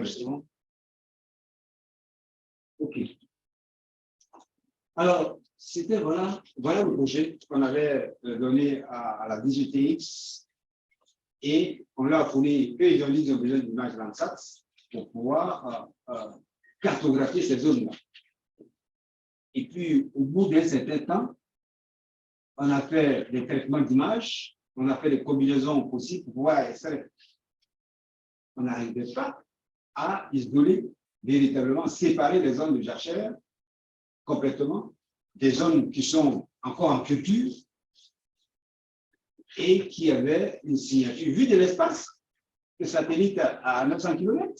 l'enregistrement. OK. Alors, c'était voilà le projet qu'on avait donné à la DGTX et on leur a fourni, eux, ils ont dit qu'ils ont besoin d'images Landsat pour pouvoir cartographier ces zones-là. Et puis, au bout d'un certain temps, on a fait des traitements d'images, on a fait des combinaisons possibles pour pouvoir extraire. On n'arrivait pas à isoler véritablement, séparer les zones de jachère complètement, des zones qui sont encore en culture et qui avaient une signature. Vu de l'espace, le satellite à 900 km,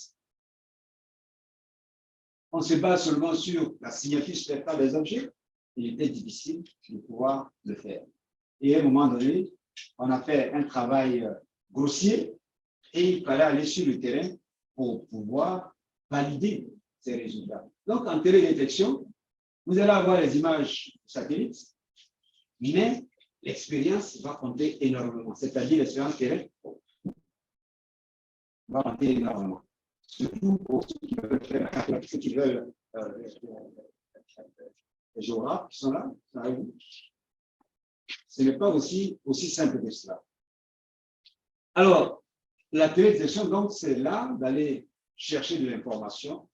on se base seulement sur la signature spectrale des objets. Il était difficile de pouvoir le faire. Et à un moment donné, on a fait un travail grossier et il fallait aller sur le terrain pour pouvoir valider ces résultats. Donc, en télédétection, vous allez avoir les images satellites, mais l'expérience va compter énormément. C'est-à-dire l'expérience terrestre va compter énormément. Surtout pour ceux qui veulent faire, ceux qui veulent les géographes qui sont là, ce n'est pas aussi simple que cela. Alors, la télédétection, donc, c'est là d'aller chercher de l'information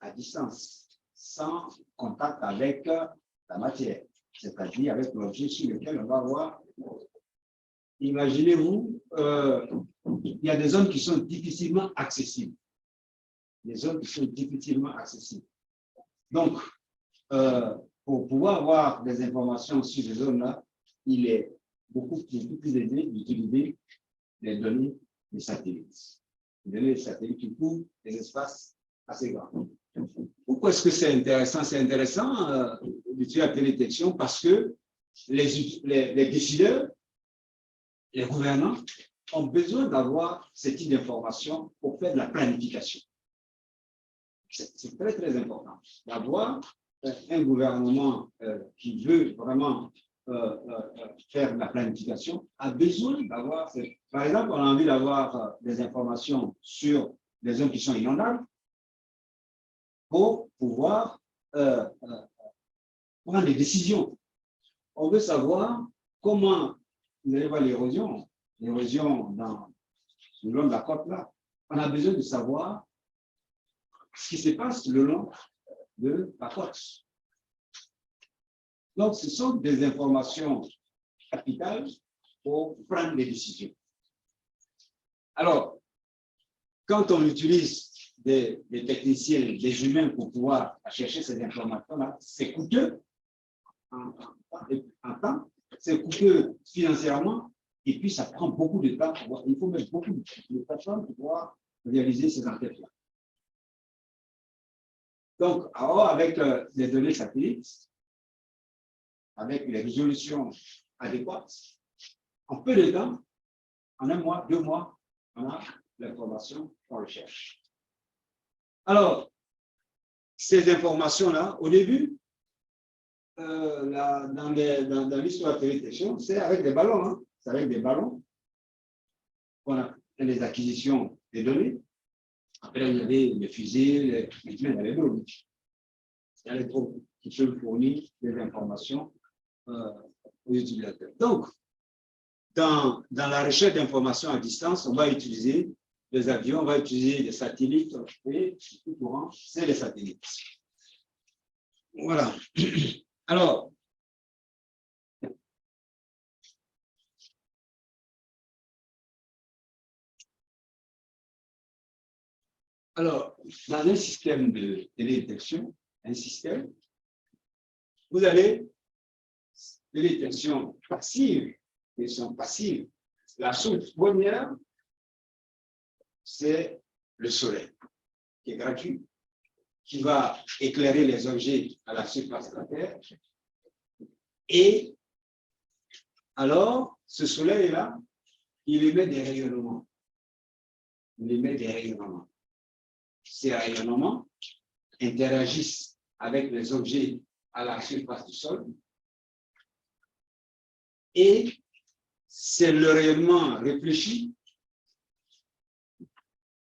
à distance, sans contact avec la matière, c'est-à-dire avec l'objet sur lequel on va voir. Imaginez-vous, il y a des zones qui sont difficilement accessibles. Des zones qui sont difficilement accessibles. Donc, pour pouvoir avoir des informations sur ces zones-là, il est beaucoup plus aisé d'utiliser les données des satellites. Les données des satellites qui couvrent des espaces assez grands. Pourquoi est-ce que c'est intéressant? C'est intéressant d'utiliser la télédétection parce que les décideurs, les gouvernants ont besoin d'avoir ce type d'informations pour faire de la planification. C'est très, très important d'avoir un gouvernement qui veut vraiment faire de la planification, a besoin d'avoir, par exemple, on a envie d'avoir des informations sur les zones qui sont inondables pour pouvoir prendre des décisions. On veut savoir comment, vous allez voir l'érosion le long de la côte là. On a besoin de savoir ce qui se passe le long de la côte. Donc, ce sont des informations capitales pour prendre des décisions. Alors, quand on utilise des techniciens, des humains pour pouvoir chercher ces informations-là, c'est coûteux en temps, c'est coûteux financièrement, et puis ça prend beaucoup de temps. Il faut mettre beaucoup de personnes pour pouvoir réaliser ces enquêtes-là. Donc, alors, avec les données satellites, avec les résolutions adéquates, en peu de temps, en 1 mois, 2 mois, on a l'information qu'on recherche. Alors, ces informations-là, au début, dans l'histoire de la télédétection, c'est avec des ballons. Hein. C'est avec des ballons qu'on a fait les acquisitions des données. Après, il y avait les fusées, il y avait les drones. Il y a les drones qui peuvent fournir des informations aux utilisateurs. Donc, dans la recherche d'informations à distance, on va utiliser des avions, on va utiliser des satellites, et tout courant, c'est les satellites. Voilà. Alors, dans un système de télédétection, vous avez télédétection passive, télédétection passive. La source première, c'est le soleil, qui est gratuit, qui va éclairer les objets à la surface de la Terre. Et alors, ce soleil-là, il émet des rayonnements. Il émet des rayonnements. Ces rayonnements interagissent avec les objets à la surface du sol. Et c'est le rayonnement réfléchi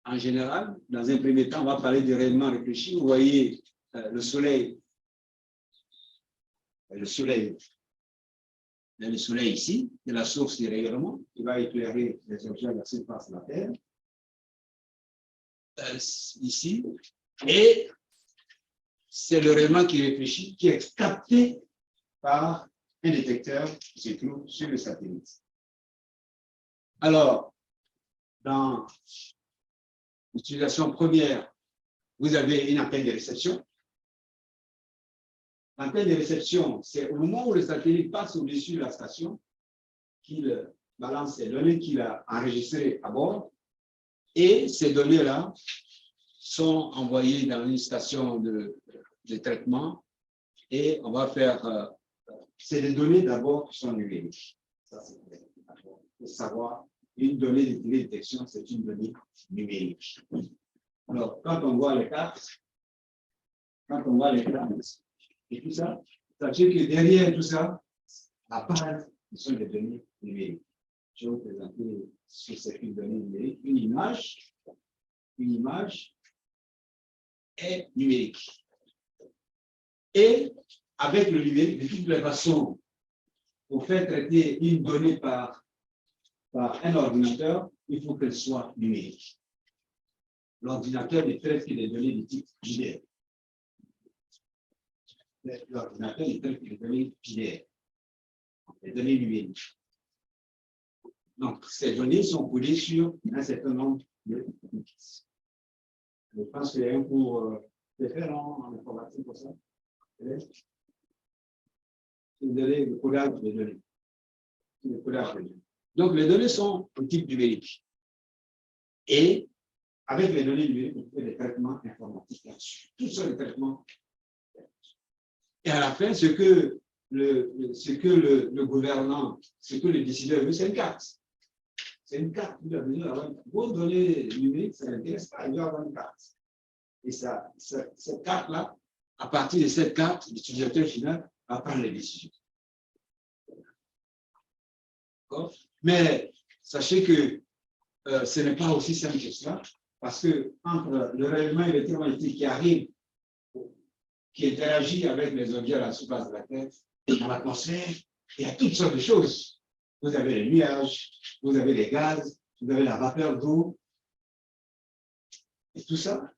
en général, dans un premier temps, on va parler du rayonnement réfléchi. Vous voyez le soleil ici, c'est la source du rayonnement qui va éclairer les objets à la surface de la Terre. Ici. Et c'est le rayonnement qui réfléchit, qui est capté par un détecteur qui se trouve sur le satellite. Alors, dans l'utilisation première, vous avez une antenne de réception. L'antenne de réception, c'est au moment où le satellite passe au-dessus de la station qu'il balance les données qu'il a enregistrées à bord. Et ces données-là sont envoyées dans une station de traitement. Et on va faire... c'est des données d'abord qui sont numériques. Ça, c'est pour savoir, une donnée de télédétection, c'est une donnée numérique. Alors, quand on voit les cartes, et tout ça, sachez que derrière tout ça, à part, ce sont des données numériques. Je vais vous présenter sur cette donnée numérique une image est numérique. Et avec le numérique, de toutes les façons, pour faire traiter une donnée par un ordinateur, il faut qu'elle soit numérique. L'ordinateur ne traite que des données de type binaire. L'ordinateur ne traite que des données binaires, des données numériques. Donc, ces données sont codées sur un certain nombre de bits. Je pense qu'il y a un cours différent en informatique pour ça. C'est le codage des données. Donc, les données sont au type numérique. Et avec les données numériques, on fait des traitements informatiques là-dessus. Tout ça, les traitements. Et à la fin, ce que le gouvernant, ce que le décideur veut, c'est une carte. C'est une carte. Vos données numériques, ça n'intéresse pas. Il doit avoir une carte. Et cette carte-là, à partir de cette carte, l'utilisateur final va prendre les décisions. Mais sachez que ce n'est pas aussi simple que cela, parce que entre le rayonnement électromagnétique qui arrive, qui interagit avec les objets à la surface de la Terre, dans l'atmosphère, il y a toutes sortes de choses. Vous avez les nuages, vous avez les gaz, vous avez la vapeur d'eau, et tout ça,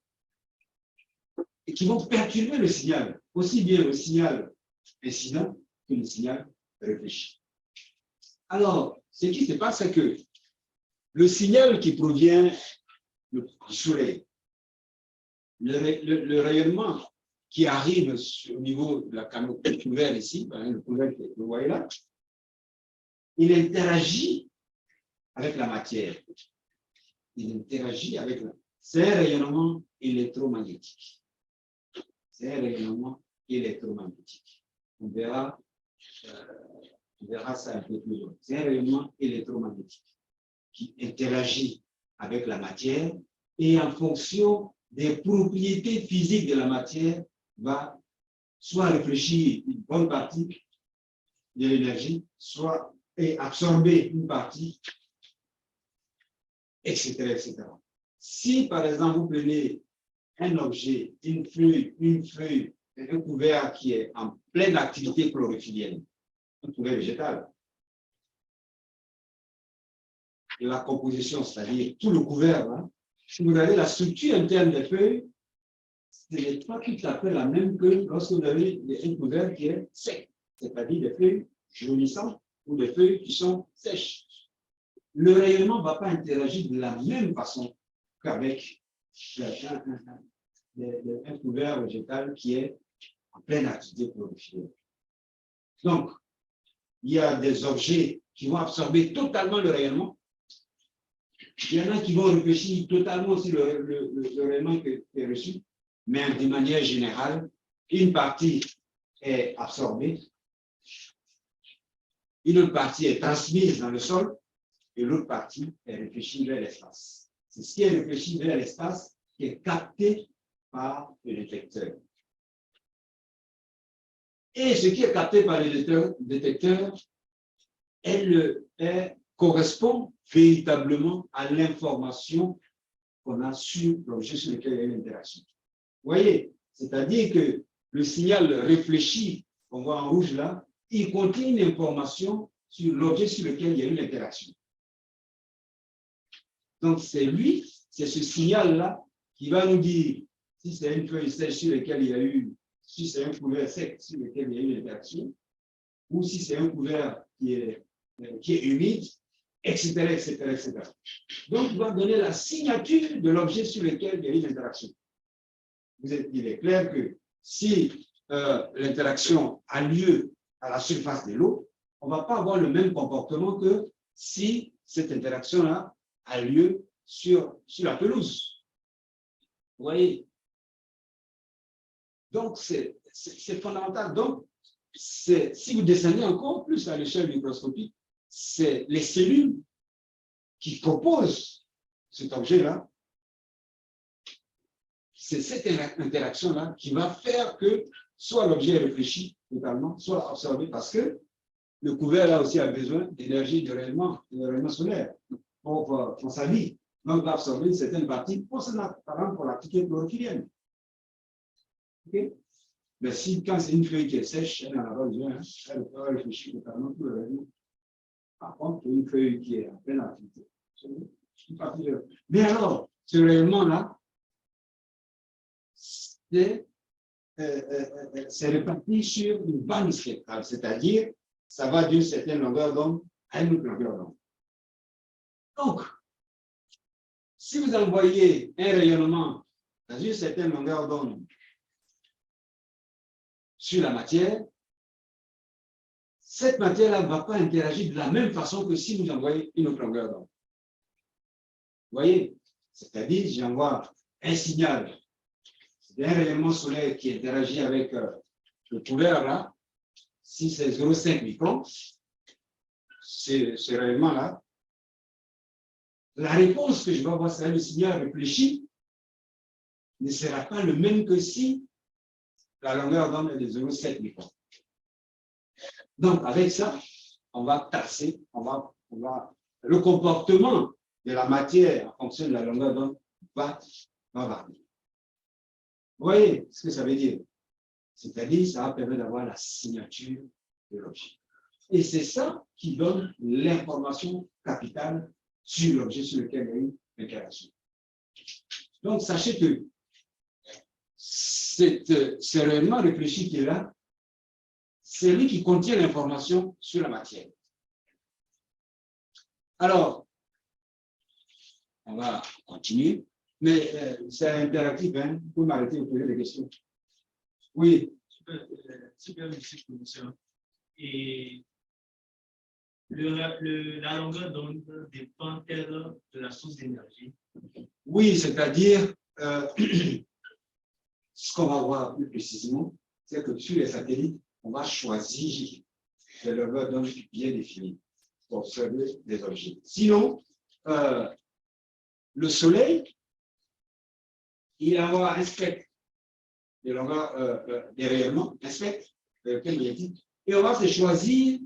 et qui vont perturber le signal, aussi bien le signal incident que le signal réfléchi. Alors, ce qui se passe, c'est que le signal qui provient du soleil, le rayonnement qui arrive au niveau de la canopée couverte ici, le couvert que vous voyez là, il interagit avec la matière. C'est un rayonnement électromagnétique. On verra ça un peu plus loin. C'est un rayonnement électromagnétique qui interagit avec la matière et en fonction des propriétés physiques de la matière va soit réfléchir une bonne partie de l'énergie, soit absorber une partie, etc., etc. Si, par exemple, vous prenez un objet, une feuille, un couvert qui est en pleine activité chlorophyllienne, un couvert végétal, la composition, c'est-à-dire tout le couvert, hein, si vous avez la structure interne des feuilles, ce n'est pas tout à fait la même que lorsque vous avez un couvert qui est sec, c'est-à-dire des feuilles jaunissantes ou des feuilles qui sont sèches. Le rayonnement ne va pas interagir de la même façon qu'avec un couvert végétal qui est en pleine activité chlorophyllienne. Donc, il y a des objets qui vont absorber totalement le rayonnement. Il y en a qui vont réfléchir totalement sur le rayonnement qui est reçu, mais de manière générale, une partie est absorbée, une autre partie est transmise dans le sol, et l'autre partie est réfléchie vers l'espace. C'est ce qui est réfléchi vers l'espace qui est capté par le détecteur. Et ce qui est capté par le détecteur, correspond véritablement à l'information qu'on a sur l'objet sur lequel il y a une interaction. Vous voyez, c'est-à-dire que le signal réfléchi qu'on voit en rouge là, il contient une information sur l'objet sur lequel il y a eu l'interaction. Donc, c'est lui, c'est ce signal-là qui va nous dire si c'est une feuille sèche sur laquelle il y a eu, si c'est un couvert sec sur lequel il y a eu l'interaction, ou si c'est un couvert qui est humide, etc., etc., etc. Donc, il va donner la signature de l'objet sur lequel il y a eu l'interaction. Il est clair que si l'interaction a lieu à la surface de l'eau, on ne va pas avoir le même comportement que si cette interaction-là a lieu sur la pelouse. Vous voyez? Donc, c'est fondamental. Donc, si vous descendez encore plus à l'échelle microscopique, c'est les cellules qui composent cet objet-là. C'est cette interaction-là qui va faire que soit l'objet est réfléchi totalement, soit absorbé, parce que le couvert là aussi a besoin d'énergie de rayonnement solaire pour sa vie. Donc, il va absorber une certaine partie, par exemple pour l'activité chlorophyllienne. Okay? Mais si, quand c'est une feuille qui est sèche, elle n'en a pas besoin, elle peut réfléchir totalement tout le rayonnement. Par contre, une feuille qui est en pleine activité. Mais alors, ce rayonnement-là, c'est réparti sur une bande spectrale, c'est-à-dire, ça va d'une certaine longueur d'onde à une autre longueur d'onde. Donc, si vous envoyez un rayonnement dans une certaine longueur d'onde sur la matière, cette matière-là ne va pas interagir de la même façon que si vous envoyez une autre longueur d'onde. Vous voyez? C'est-à-dire, j'envoie un signal d'un rayonnement solaire qui interagit avec le couvert là, si c'est 0,5 microns, ce rayonnement-là, la réponse que je vais avoir, c'est le signal réfléchi, ne sera pas le même que si la longueur d'onde est de 0,7 microns. Donc, avec ça, on va tasser, le comportement de la matière en fonction de la longueur d'onde va varier. Vous voyez ce que ça veut dire? C'est-à-dire, ça va permettre d'avoir la signature de l'objet. Et c'est ça qui donne l'information capitale sur l'objet sur lequel il y a eu l'interaction. Donc, sachez que ce rayonnement réfléchi qui est là, c'est lui qui contient l'information sur la matière. Alors, on va continuer, mais c'est interactif, hein? Vous pouvez m'arrêter et poser des questions. Oui. Super, monsieur le professeur. Et la longueur d'onde dépend-elle de la source d'énergie? Oui, c'est-à-dire, ce qu'on va voir plus précisément, c'est que sur les satellites, on va choisir des longueurs d'onde bien définies pour observer des objets. Sinon, le Soleil, il va avoir un spectre des longueurs des rayonnements, un spectre magnétique, et on va se choisir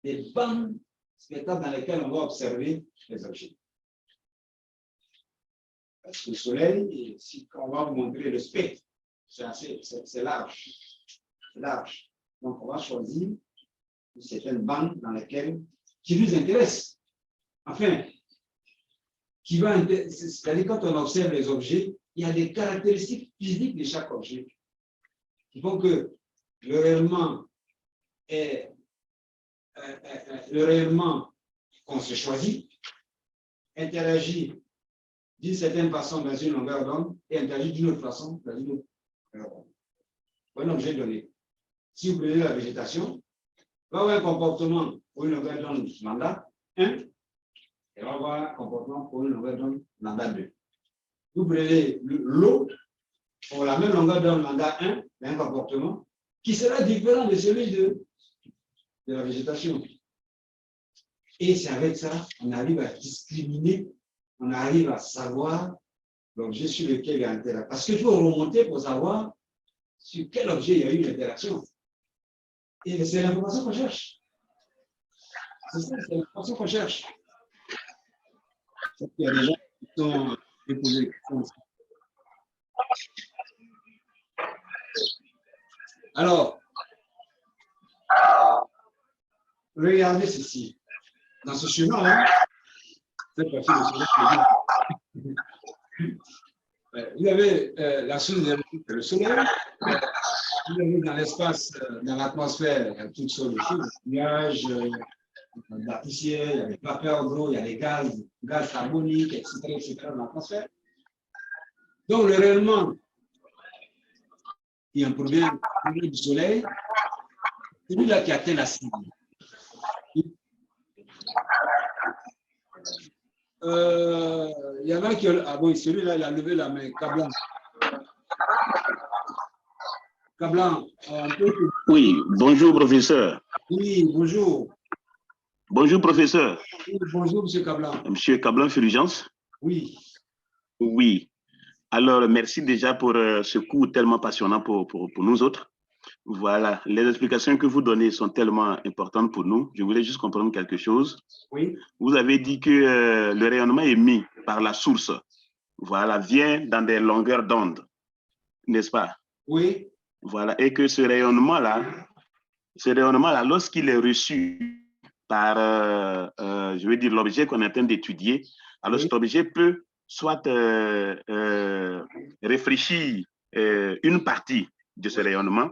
des bandes spectrales dans lesquelles on va observer les objets. Parce que le Soleil, si on va vous montrer le spectre, c'est large. C'est large. Donc, on va choisir certaines bandes dans lesquelles, qui nous intéressent. Enfin, c'est-à-dire quand on observe les objets, il y a des caractéristiques physiques de chaque objet qui font que le rayonnement qu'on se choisit interagit d'une certaine façon dans une longueur d'onde et interagit d'une autre façon dans une autre longueur d'onde. Pour un objet donné. Si vous prenez la végétation, il va avoir un comportement pour une longueur d'onde lambda 1, et va avoir un comportement pour une longueur d'onde lambda 2. Vous prenez l'eau, pour la même longueur d'onde lambda 1, il y a un comportement qui sera différent de celui de la végétation. Et c'est avec ça qu'on arrive à discriminer, on arrive à savoir l'objet sur lequel il y a interaction. Parce qu'il faut remonter pour savoir sur quel objet il y a eu l'interaction. Et c'est l'information qu'on cherche. C'est ça, c'est l'information qu'on cherche. Il y a des gens qui sont Je vais poser des questions aussi. Alors, regardez ceci. Dans ce schéma-là, cette partie de soleil, vous avez la source énergétique, le soleil. Vous avez dans l'espace, dans l'atmosphère, il y a toutes sortes de choses, des nuages, de la poussière, il y a des vapeurs d'eau, il y a des gaz carboniques, etc. dans l'atmosphère. Donc, le rayonnement qui en provient du soleil, c'est celui-là qui atteint la cible. Il y en a qui... Ah bon, celui-là, il a levé la main. Kablan. Kablan, un peu... Oui, bonjour, professeur. Oui, bonjour. Bonjour, professeur. Oui, bonjour, monsieur Kablan. Monsieur Kablan Fulgence. Oui. Oui. Alors, merci déjà pour ce cours tellement passionnant pour nous autres. Voilà, les explications que vous donnez sont tellement importantes pour nous. Je voulais juste comprendre quelque chose. Oui. Vous avez dit que le rayonnement émis par la source, voilà, vient dans des longueurs d'onde, n'est-ce pas? Oui. Voilà, et que ce rayonnement-là, lorsqu'il est reçu par, je veux dire, l'objet qu'on est en train d'étudier, alors cet objet peut soit réfléchir une partie de ce rayonnement,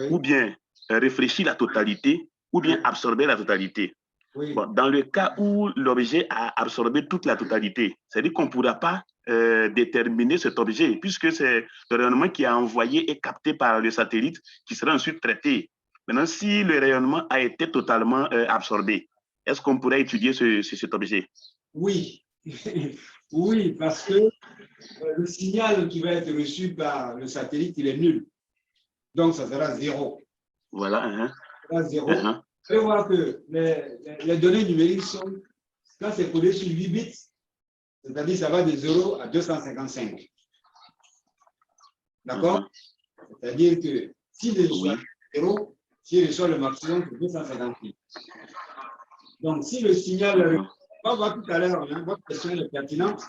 ou bien réfléchir la totalité, ou bien absorber la totalité. Bon, dans le cas où l'objet a absorbé toute la totalité, c'est-à-dire qu'on ne pourra pas déterminer cet objet, puisque c'est le rayonnement qui est envoyé et capté par le satellite qui sera ensuite traité. Maintenant, si le rayonnement a été totalement absorbé, est-ce qu'on pourrait étudier cet objet? Oui. Oui, parce que le signal qui va être reçu par le satellite, il est nul. Donc, ça sera zéro. Voilà. Ça sera zéro. Vous allez voir que les données numériques sont, quand c'est codé sur 8 bits, c'est-à-dire ça va de 0 à 255. D'accord? C'est-à-dire que si je reçois 0, si je reçois le maximum, c'est 258. Donc, si le signal, on va voir tout à l'heure, votre question est pertinente,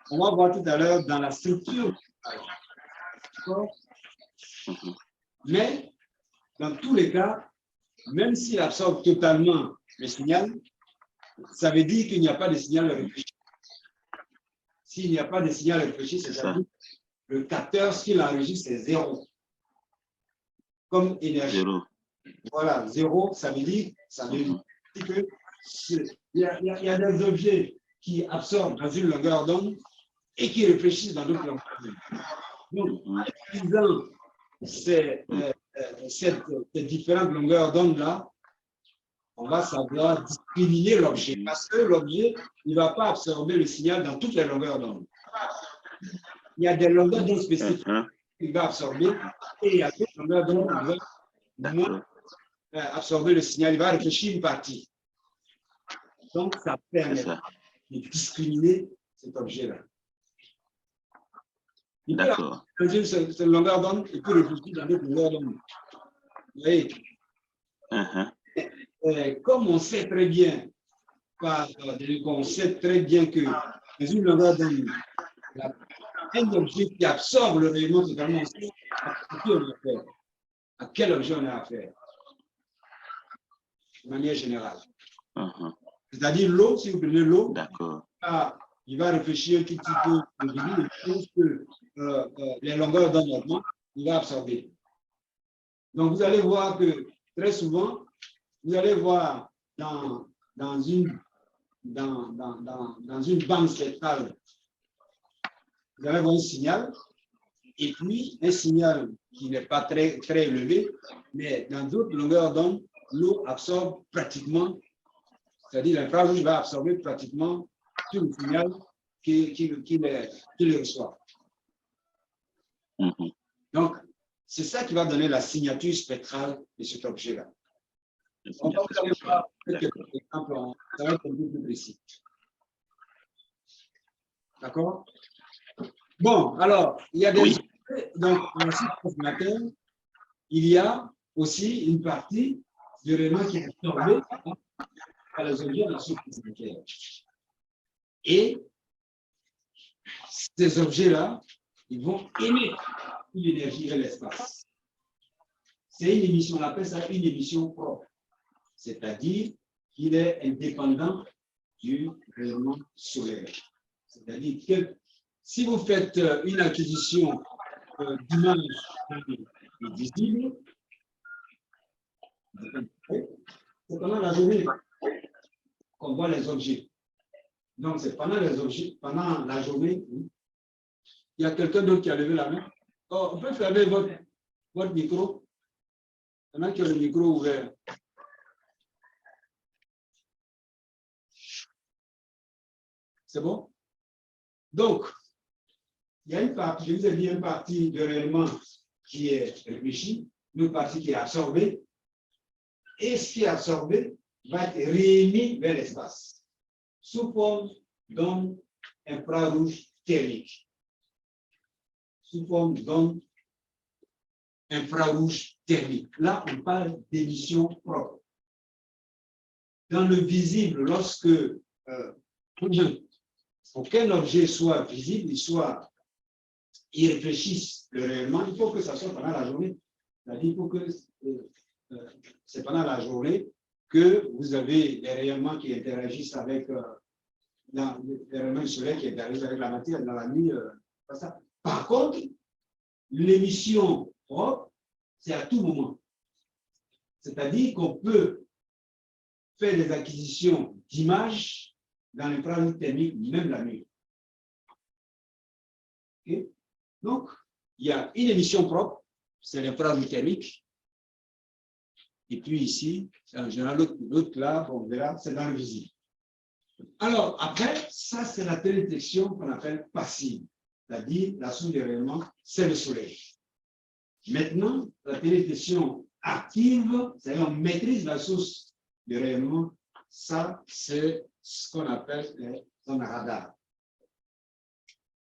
on va voir tout à l'heure dans la structure. D'accord? Mais, dans tous les cas, même s'il absorbe totalement le signal, ça veut dire qu'il n'y a pas de signal réfléchi. S'il n'y a pas de signal réfléchi, c'est-à-dire le capteur, ce qu'il enregistre, c'est zéro. Comme énergie. Zéro. Voilà, zéro, ça veut dire que il y a des objets qui absorbent dans une longueur d'onde et qui réfléchissent dans d'autres longueurs d'onde. Donc, en utilisant ces différentes longueurs d'onde-là, on va savoir discriminer l'objet. Parce que l'objet, il ne va pas absorber le signal dans toutes les longueurs d'onde. Il y a des longueurs d'onde spécifiques qu'il va absorber et il y a d'autres longueurs d'onde qui vont moins absorber le signal. Il va réfléchir une partie. Donc, ça permet de discriminer cet objet-là. Il peut réfléchir cette longueur d'onde et peut réfléchir dans d'autres longueurs d'onde. Vous voyez? Comme on sait très bien, on sait très bien que dans une longueur d'onde, un objet qui absorbe le rayonnement totalement, à quel objet on a affaire? De manière générale. C'est-à-dire l'eau, si vous prenez l'eau, il va réfléchir un tout petit peu le débit, je pense que les longueurs d'onde augmentent, il va absorber. Donc vous allez voir que très souvent, vous allez voir dans une bande spectrale, vous allez voir un signal, et puis un signal qui n'est pas très élevé, mais dans d'autres longueurs d'onde, l'eau absorbe pratiquement, c'est-à-dire l'infrarouge va absorber pratiquement tout le signal qu'il reçoit. Donc, c'est ça qui va donner la signature spectrale de cet objet-là. On va aller voir quelques exemples, ça va être un peu plus précis. D'accord? Bon, alors, il y a des objets, donc, dans le site consommateur, il y a aussi une partie du rayonnement qui est absorbée par les objets dans la soupe consommateur. Et ces objets-là, ils vont émettre une énergie vers l'espace. C'est une émission, on appelle ça une émission propre. C'est-à-dire qu'il est indépendant du rayonnement solaire. C'est-à-dire que si vous faites une acquisition d'image visible, c'est pendant la journée qu'on voit les objets. Donc, c'est pendant les objets, pendant la journée. Il y a quelqu'un d'autre qui a levé la main. Oh, on peut fermer votre micro. Il y en a qui ont le micro ouvert. C'est bon? Donc, il y a une partie, je vous ai dit, une partie de rayonnement qui est réfléchie, une partie qui est absorbée, et ce qui est absorbé va être réémis vers l'espace, sous forme d'ondes infrarouges thermiques. Sous forme d'ondes infrarouges thermiques. Là, on parle d'émission propre. Dans le visible, lorsque pour qu'un objet soit visible, il réfléchisse le rayonnement, il faut que ça soit pendant la journée. C'est-à-dire, il faut que c'est pendant la journée que vous avez les rayonnements qui interagissent avec les rayonnements solaires qui interagissent avec la matière dans la nuit. Pas ça. Par contre, l'émission propre, c'est à tout moment. C'est-à-dire qu'on peut faire des acquisitions d'images dans l'infrarouge thermique, même la nuit. Okay? Donc, il y a une émission propre, c'est l'infrarouge thermique. Et puis ici, en général, l'autre là, on verra, c'est dans le visible. Alors, après, ça, c'est la télédétection qu'on appelle passive. C'est-à-dire, la source de rayonnement, c'est le soleil. Maintenant, la télédétection active, c'est-à-dire on maîtrise la source de rayonnement, ça, c'est ce qu'on appelle les radars.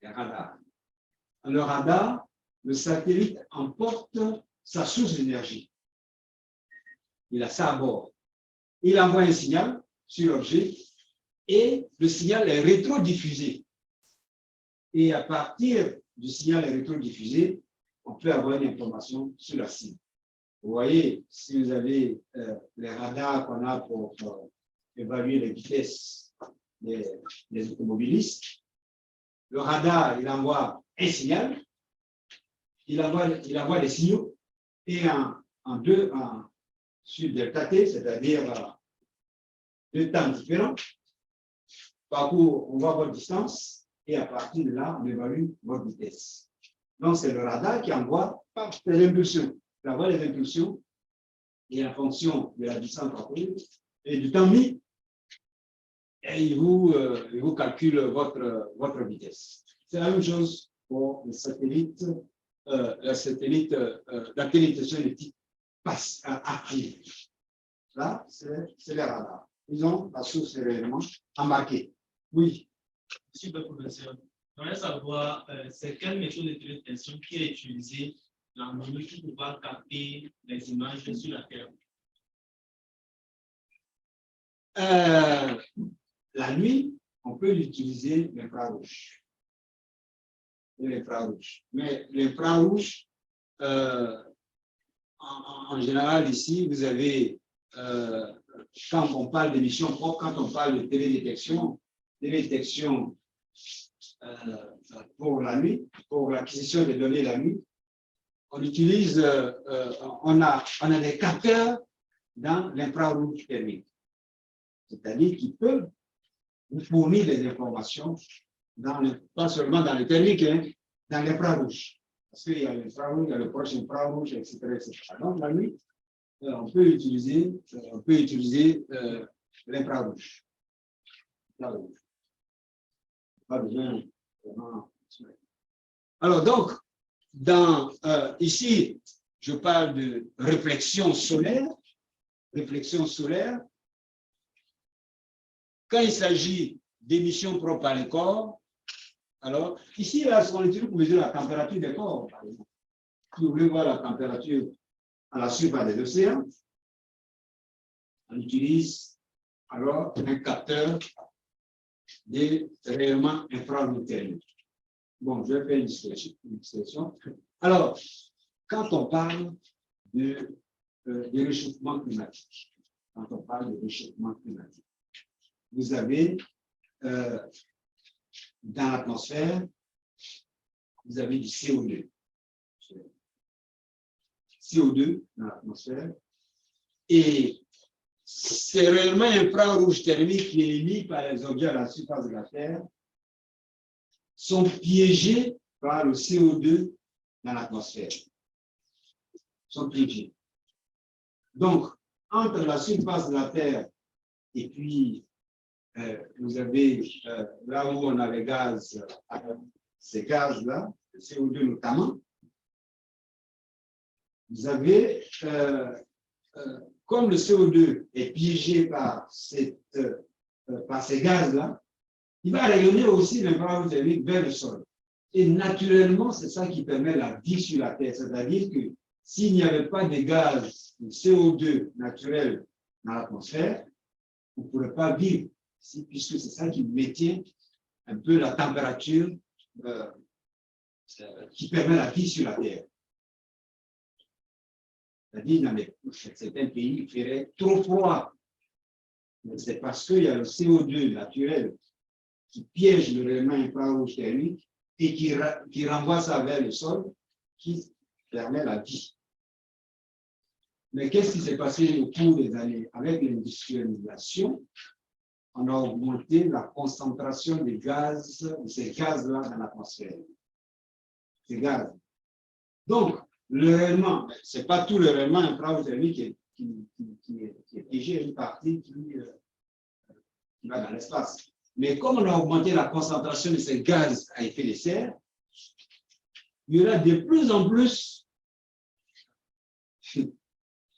Les radars. Dans le radar, le satellite emporte sa source d'énergie. Il a ça à bord. Il envoie un signal sur l'objet et le signal est rétrodiffusé. Et à partir du signal rétrodiffusé, on peut avoir une information sur la cible. Vous voyez, si vous avez les radars qu'on a pour évaluer les vitesses des automobilistes, le radar, il envoie un signal, il envoie des signaux, et sur delta t, c'est-à-dire deux temps différents, parcours, on voit votre distance, et à partir de là, on évalue votre vitesse. Donc, c'est le radar qui envoie les impulsions. Il envoie les impulsions, et en fonction de la distance parcourue et du temps mis, et il vous calcule votre vitesse. C'est la même chose pour les satellites, la télédétection de type active. Là, c'est les radars. Ils ont la source de rayonnement embarquée. Oui. Monsieur le professeur, j'aimerais savoir c'est quelle méthode de télédétection qui est utilisée dans le milieu pour pouvoir capter les images sur la Terre. La nuit, on peut utiliser l'infrarouge. Mais l'infrarouge, en général, ici, vous avez, quand on parle d'émission propre, quand on parle de télédétection pour la nuit, pour l'acquisition des données la nuit, on utilise, on a des capteurs dans l'infrarouge thermique. C'est-à-dire qu'ils peuvent vous fournir des informations, pas seulement dans le thermique, hein, dans l'infrarouge. Parce qu'il y a l'infrarouge, il y a le proche infrarouge, etc., etc. Donc, la nuit, on peut utiliser l'infrarouge. Pas besoin vraiment. Alors, donc, ici, je parle de réflexion solaire. Réflexion solaire. Quand il s'agit d'émissions propres à les corps, alors, ici, là, on utilise pour mesurer la température des corps, par exemple. Si vous voulez voir la température à la surface des océans, on utilise alors un capteur de rayonnement infrarouge thermique. bon, je vais faire une discussion. Alors, quand on parle de réchauffement climatique, vous avez dans l'atmosphère, vous avez du CO2. CO2 dans l'atmosphère. Et ces rayonnements infrarouges thermiques qui est émis par les objets à la surface de la Terre sont piégés par le CO2 dans l'atmosphère. Sont piégés. Donc, entre la surface de la Terre et puis vous avez là où on a les gaz, ces gaz-là, le CO2 notamment, vous avez, comme le CO2 est piégé par ces gaz-là, il va rayonner aussi l'infrarouge thermique vers le sol. Et naturellement, c'est ça qui permet la vie sur la Terre. C'est-à-dire que s'il n'y avait pas de gaz, de CO2 naturel dans l'atmosphère, vous ne pourrez pas vivre, puisque c'est ça qui maintient un peu la température qui permet la vie sur la Terre. C'est-à-dire, dans certains pays, il ferait trop froid. Mais c'est parce qu'il y a le CO2 naturel qui piège le rayonnement infrarouge thermique et qui renvoie ça vers le sol, qui permet la vie. Mais qu'est-ce qui s'est passé au cours des années? Avec l'industrialisation, on a augmenté la concentration des gaz, de ces gaz-là dans l'atmosphère. Ces gaz. Donc, le rayonnement, ce n'est pas tout le rayonnement infrarouge thermique qui est piégé, une partie qui va dans l'espace. Mais comme on a augmenté la concentration de ces gaz à effet de serre, il y aura de plus en plus,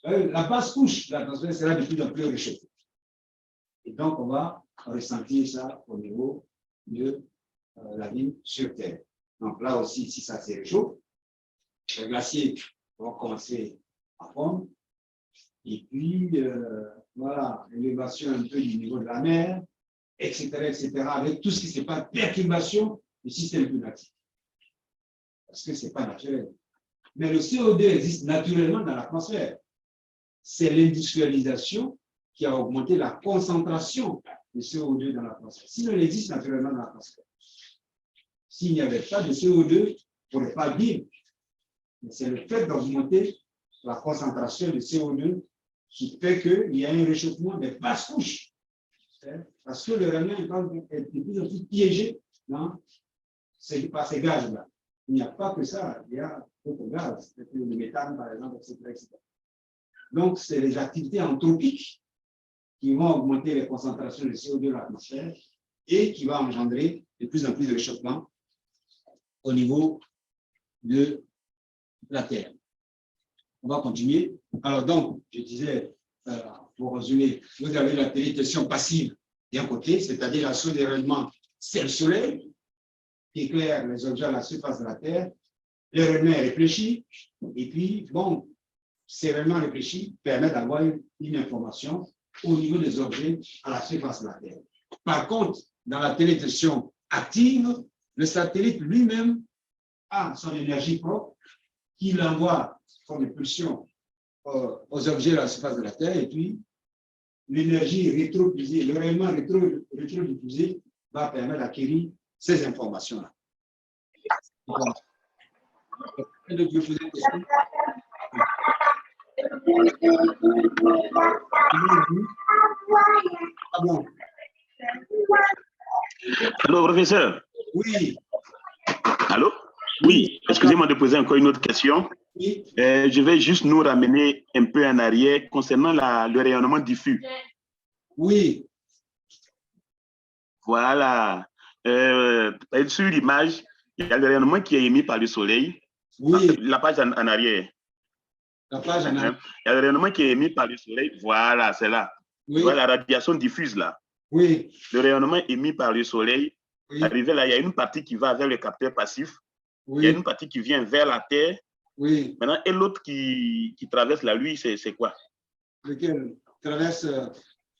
la basse couche de l'atmosphère sera de plus en plus réchauffée. Et donc, on va ressentir ça au niveau de la vie sur Terre. Donc là aussi, si ça se réchauffe, les glaciers vont commencer à fondre. Et puis, voilà, l'élévation un peu du niveau de la mer, etc., avec tout ce qui se passe, perturbation du système climatique. Parce que ce n'est pas naturel. Mais le CO2 existe naturellement dans l'atmosphère. C'est l'industrialisation qui a augmenté la concentration de CO2 dans l'atmosphère. Sinon, il existe naturellement dans l'atmosphère. S'il n'y avait pas de CO2, on ne pourrait pas vivre. Mais c'est le fait d'augmenter la concentration de CO2 qui fait qu'il y a un réchauffement des basses couches. Parce que le rayonnement est de plus en plus piégé par ces gaz-là. Il n'y a pas que ça, il y a d'autres gaz, le méthane par exemple, etc. Donc, c'est les activités anthropiques qui vont augmenter les concentrations de CO2 dans l'atmosphère et qui vont engendrer de plus en plus de réchauffement au niveau de la Terre. On va continuer. Alors donc, je disais, pour résumer, vous avez la télédétection passive d'un côté, c'est-à-dire la source des rayonnements, c'est le soleil qui éclaire les objets à la surface de la Terre. Le rayonnement est réfléchi, et puis, bon, ces rayonnements réfléchis permettent d'avoir une information au niveau des objets à la surface de la Terre. Par contre, dans la télédétection active, le satellite lui-même a son énergie propre qu'il envoie comme impulsion aux objets à la surface de la Terre, et puis l'énergie rétrodiffusée, le rayonnement rétrodiffusé va permettre d'acquérir ces informations-là. Ah bon. Allô, professeur? Oui. Allô? Oui, excusez-moi de poser encore une autre question. Oui. Je vais juste nous ramener un peu en arrière concernant le rayonnement diffus. Oui. Voilà. Sur l'image, il y a le rayonnement qui est émis par le soleil. Oui. La page en arrière. La page en arrière. Il y a le rayonnement qui est émis par le soleil. Voilà, c'est là. Oui. Voilà, la radiation diffuse là. Oui. Le rayonnement émis par le soleil. Oui. Arrivé là, il y a une partie qui va vers le capteur passif. Oui. Il y a une partie qui vient vers la Terre. Oui. Maintenant, et l'autre qui traverse la Lune, c'est quoi? Lequel traverse,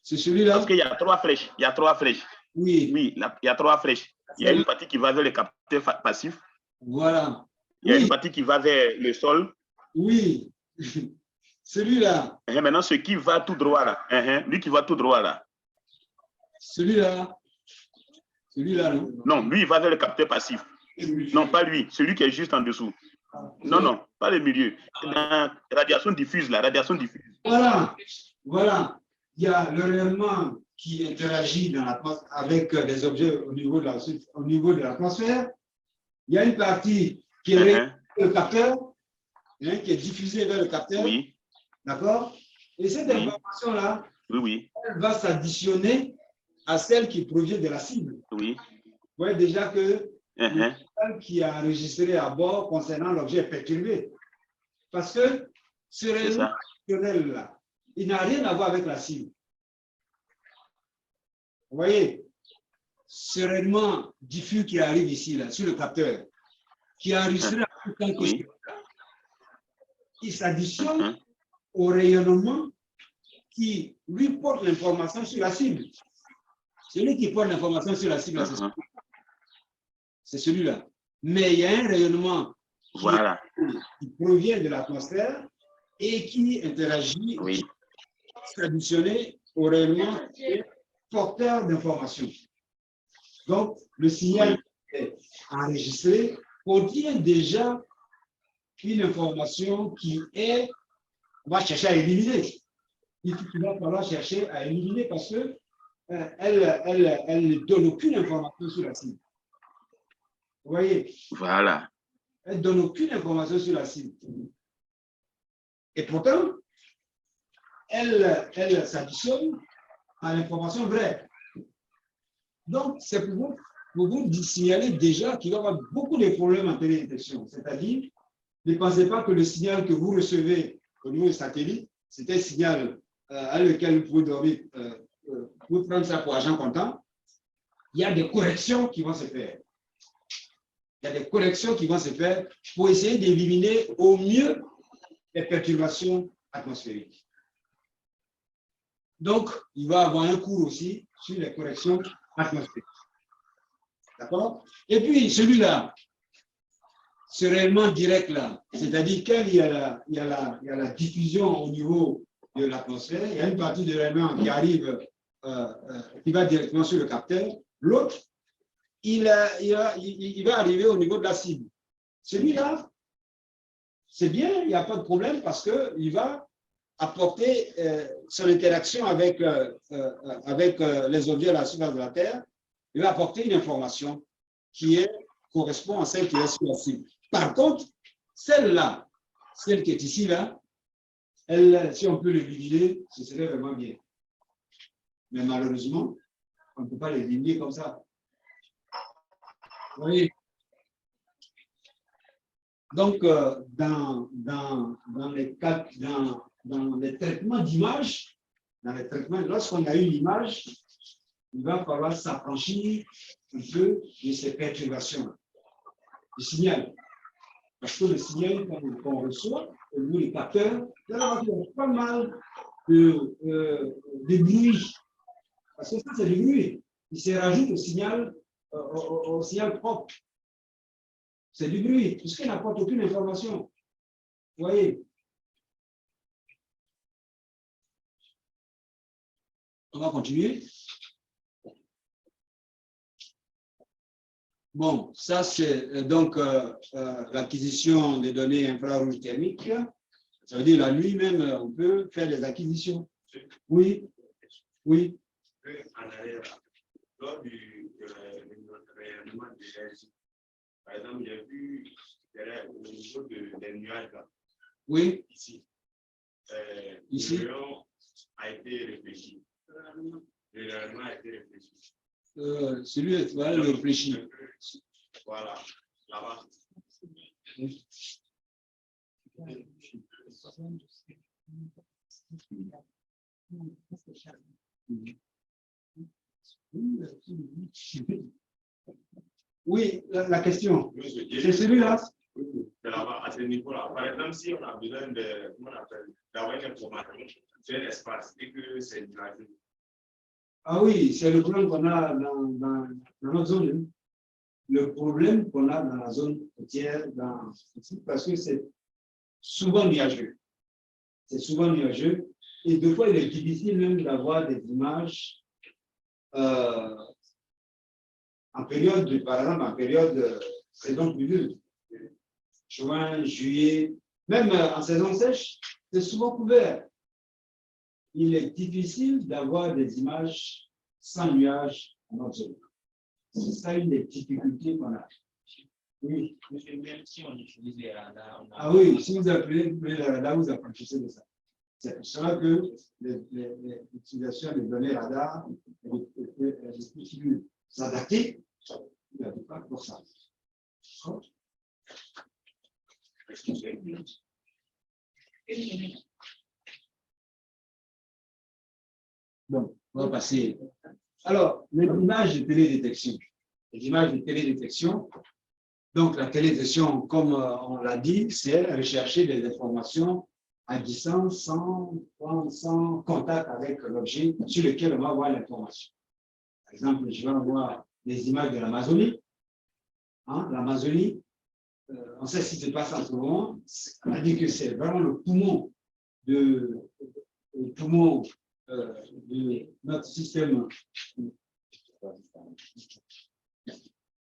c'est celui-là? Parce qu'il y a trois flèches. Il y a trois flèches. Oui. Oui, il y a trois flèches. Il y a une partie qui va vers le capteur passif. Voilà. Il y a une partie qui va vers le sol. Oui. Celui-là. Maintenant, ce qui va tout droit là. Lui qui va tout droit là. Celui-là. Celui-là, non? Non, lui, il va vers le capteur passif. Non, pas lui. Celui qui est juste en dessous. Non, non, pas le milieu. La radiation diffuse, la radiation diffuse. Voilà. Voilà. Il y a le rayonnement qui interagit avec les objets au niveau de l'atmosphère. Il y a une partie qui est vers le capteur, qui est diffusée vers le capteur. Oui. D'accord? Et cette information-là, oui. Elle va s'additionner à celle qui provient de la cible. Oui. Vous voyez déjà que le signal qui est enregistré à bord concernant l'objet est perturbé. Parce que ce rayonnement additionnel-là, il n'a rien à voir avec la cible. Vous voyez, ce rayonnement diffus qui arrive ici, là, sur le capteur, qui est enregistré à tout temps que il s'additionne au rayonnement qui lui porte l'information sur la cible. Celui qui porte l'information sur la cible, c'est celui-là. Mais il y a un rayonnement qui provient de l'atmosphère et qui interagit, qui est additionné au rayonnement porteur d'information. Donc, le signal enregistré contient déjà une information qui est, on va chercher à éliminer. Il va falloir chercher à éliminer parce que elle ne donne aucune information sur la cible. Vous voyez? Voilà. Elle ne donne aucune information sur la cible. Et pourtant, elle s'additionne à l'information vraie. Donc, c'est pour vous signaler déjà qu'il va y avoir beaucoup de problèmes en télédétection. C'est-à-dire, ne pensez pas que le signal que vous recevez au niveau du satellite, c'est un signal à lequel vous pouvez dormir, vous prendre ça pour argent comptant. Il y a des corrections qui vont se faire. Il y a des corrections qui vont se faire pour essayer d'éliminer au mieux les perturbations atmosphériques. Donc, il va y avoir un cours aussi sur les corrections atmosphériques. D'accord? Et puis, celui-là, ce rayonnement direct-là, c'est-à-dire qu'il y a la diffusion au niveau de l'atmosphère, il y a une partie du rayonnement qui arrive, qui va directement sur le capteur. L'autre, il va arriver au niveau de la cible. Celui-là, c'est bien, il n'y a pas de problème parce qu'il va apporter son interaction avec les objets à la surface de la Terre, il va apporter une information qui correspond à celle qui est sur la cible. Par contre, celle-là, celle qui est ici, là, elle, si on peut l'éliminer, ce serait vraiment bien. Mais malheureusement, on ne peut pas l'éliminer comme ça. Vous voyez? Donc, dans les traitements d'image, lorsqu'on a une image, il va falloir s'affranchir un peu de ces perturbations du signal. Parce que le signal qu'on reçoit au niveau des capteurs, il y a pas mal de bruit. Parce que ça, c'est du bruit. Il se rajoute au signal propre. C'est du bruit, puisqu'il n'apporte aucune information. Vous voyez? On va continuer. Bon, ça c'est donc l'acquisition des données infrarouges thermiques. Ça veut dire la nuit même, on peut faire des acquisitions. Oui, oui. En arrière, lors du rayonnement de l'énergie, par exemple, j'ai vu au niveau des nuages là. Oui. Ici. Ici. Le rayon a été réfléchi. Le rayonnement a été réfléchi. Celui là, le réfléchi. Voilà, là-bas. Oui, la question. C'est celui-là. C'est là-bas, à ce niveau-là. Par exemple, si on a besoin d'avoir une information sur l'espace et que c'est nuageux. Ah oui, c'est le problème qu'on a dans notre zone. le problème qu'on a dans la zone côtière, parce que c'est souvent nuageux. C'est souvent nuageux. Et des fois, il est difficile même d'avoir des images en période, par exemple, en période saison pluvieuse. Juin, juillet, même en saison sèche, c'est souvent couvert. Il est difficile d'avoir des images sans nuages en notre zone. C'est ça une des difficultés qu'on a. Oui. Même si on utilise les radars. Ah oui, si vous appelez les radars, vous affranchissez de ça. C'est pour cela que l'utilisation des données radars est plus s'adapter. Il n'y a pas pour ça. Bon, on va passer. Alors, les images de télédétection. Les images de télédétection. Donc, la télédétection, comme on l'a dit, c'est rechercher des informations à distance sans contact avec l'objet sur lequel on va avoir l'information. Par exemple, je vais avoir des images de l'Amazonie. Hein, l'Amazonie, on sait ce qui se passe en ce moment. On a dit que c'est vraiment le poumon de notre système.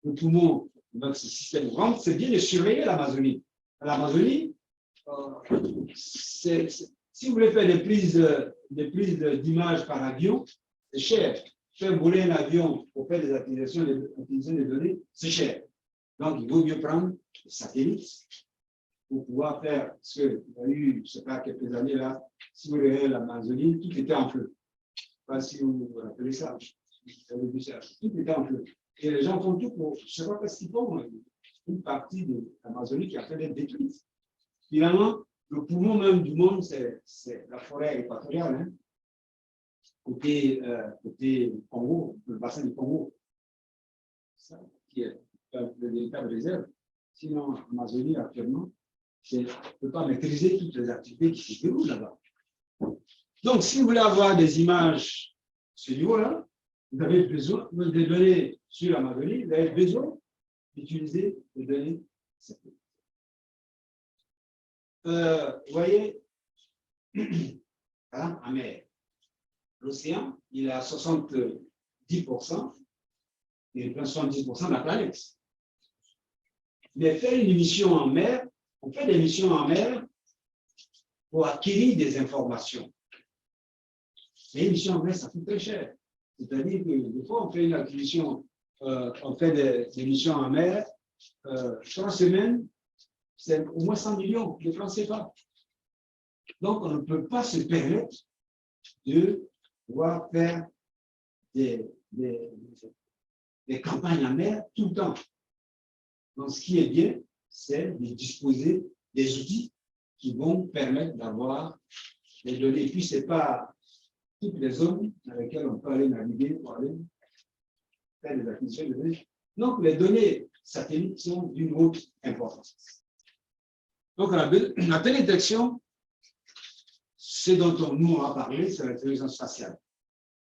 Le poumon de notre système. C'est bien de surveiller l'Amazonie. L'Amazonie, si vous voulez faire des prises d'images par avion, c'est cher. Faire voler un avion pour faire des acquisitions de données, c'est cher. Donc, il vaut mieux prendre des satellites pour pouvoir faire ce qu'il y a eu, je ne sais pas, quelques années là, si vous regardez l'Amazonie, tout était en feu. Je ne sais pas si vous vous rappelez ça. Tout était en feu. Et les gens font tout pour, je ne sais pas ce qu'ils font, une partie de l'Amazonie qui a fait d'être détruite. Finalement, le poumon même du monde, c'est la forêt équatoriale, hein. Côté Congo, le bassin du Congo. Ça, qui est le véritable réserve. Sinon, l'Amazonie, actuellement, ne peut pas maîtriser toutes les activités qui se déroulent là-bas. Donc, si vous voulez avoir des images ce niveau-là, vous avez besoin des données sur l'Amazonie, vous avez besoin d'utiliser des données satellites. Vous voyez, en mer, l'océan, il est à 70%, il représente 70% de la planète. Mais faire une émission en mer, on fait des missions en mer pour acquérir des informations. Mais une mission en mer, ça coûte très cher. C'est-à-dire que des fois, on fait une acquisition, on fait des missions en mer, 3 semaines, c'est au moins 100 millions de francs CFA. Donc, on ne peut pas se permettre de pouvoir faire des campagnes en mer tout le temps. Donc, ce qui est bien, c'est de disposer des outils qui vont permettre d'avoir des données. Et puis, ce n'est pas toutes les zones dans lesquelles on peut aller naviguer pour aller faire des acquisitions de données. Donc, les données satellites sont d'une haute importance. Donc, la télédétection, ce dont nous on va parler, c'est la télévision spatiale.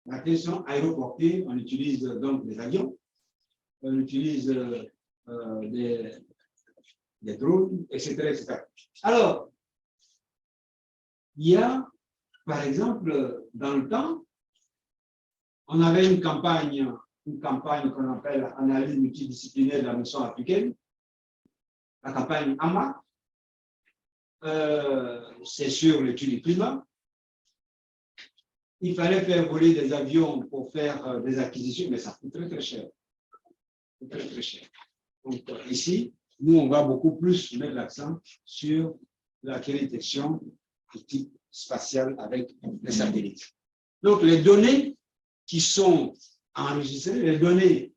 La télévision aéroportée, on utilise donc des avions, on utilise des drones, etc., etc. Alors, il y a, par exemple, dans le temps, on avait une campagne qu'on appelle analyse multidisciplinaire de la mission africaine, la campagne AMA. C'est sur l'étude du climat. Il fallait faire voler des avions pour faire des acquisitions, mais ça coûte très, très cher. Très, très cher. Donc, ici, nous, on va beaucoup plus mettre l'accent sur la télédétection de type spatial avec les satellites. Donc, les données qui sont enregistrées, les données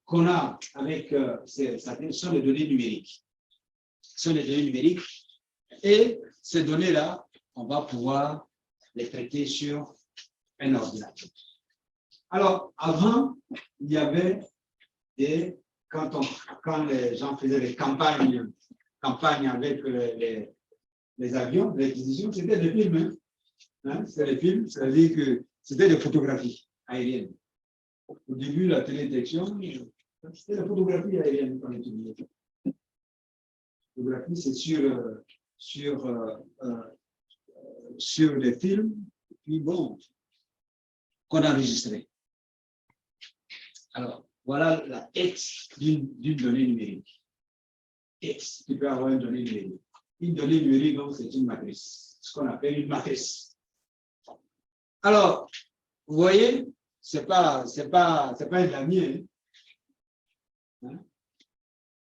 qu'on a avec ces satellites sont des données numériques. Ce sont des données numériques. Et ces données-là, on va pouvoir les traiter sur un ordinateur. Alors, avant, il y avait quand les gens faisaient des campagnes avec les avions, les acquisitions, c'était des films. Hein? C'était des films, c'est-à-dire que c'était des photographies aériennes. Au début, la télédétection, C'est la photographie aérienne qu'on utilise. La photographie, c'est sur les films, puis bon, qu'on a enregistré. Alors, voilà la X d'une donnée numérique. X, tu peux avoir une donnée numérique. Une donnée numérique, donc, c'est une matrice, ce qu'on appelle une matrice. Alors, vous voyez, c'est pas un damier, hein?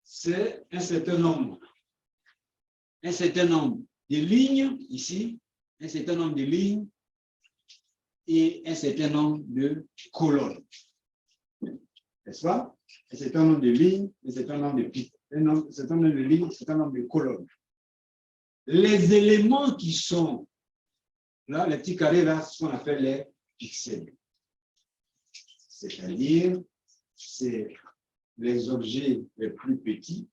C'est un certain nombre de lignes ici, un certain nombre de lignes et un certain nombre de colonnes. N'est-ce pas? Un certain nombre de lignes, un certain nombre de pics, un certain nombre de lignes, un certain nombre de colonnes. Les éléments qui sont là, les petits carrés là, ce qu'on appelle les pixels. C'est-à-dire, c'est les objets les plus petits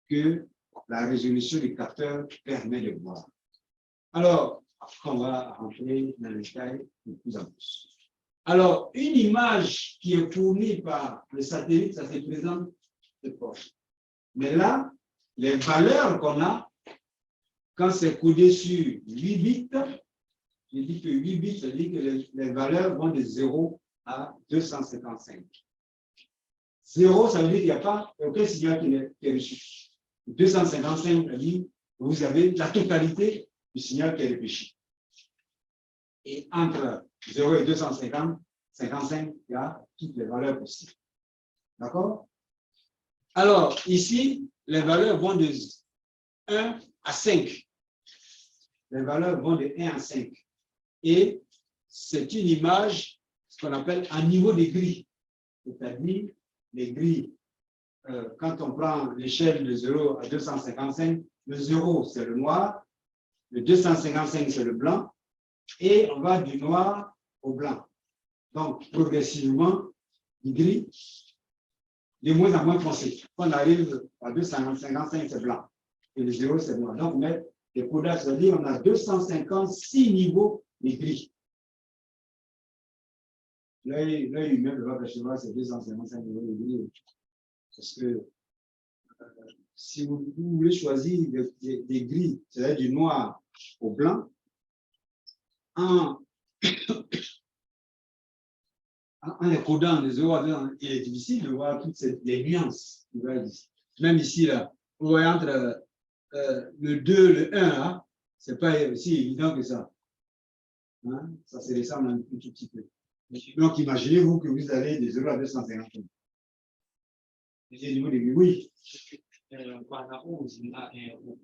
que la résolution du capteur permet de voir. Alors, on va rentrer dans le détail de plus en plus. Alors, une image qui est fournie par le satellite, ça se présente de proche. Mais là, les valeurs qu'on a, quand c'est codé sur 8 bits, je dis que 8 bits, ça dit que les valeurs vont de 0 à 255. 0, ça veut dire qu'il n'y a pas aucun signal qui est reçu. 255, ça dit que vous avez la totalité du signal qui est réfléchi. Et entre 0 et 255, il y a toutes les valeurs possibles. D'accord? Alors, ici, les valeurs vont de 1 à 5. Les valeurs vont de 1 à 5. Et c'est une image, ce qu'on appelle un niveau de gris. C'est-à-dire, les gris, quand on prend l'échelle de 0 à 255, le 0, c'est le noir, le 255, c'est le blanc, et on va du noir au blanc. Donc, progressivement, du gris, de moins en moins foncé. Quand on arrive à 255, c'est blanc, et le 0, c'est noir. Donc, on met des codages, c'est-à-dire on a 256 niveaux de gris. L'œil humain ne va pas percevoir ces 255 niveaux de gris. Parce que si vous voulez choisir des gris, c'est-à-dire du noir au blanc, en les codant de 0 à 2, il est difficile de voir toutes les nuances. Même ici, là, vous voyez entre le 2 et le 1, là, ce n'est pas aussi évident que ça. Hein? Ça se ressemble un tout petit peu. Donc, imaginez-vous que vous avez de 0 à 250. Oui. Par rapport aux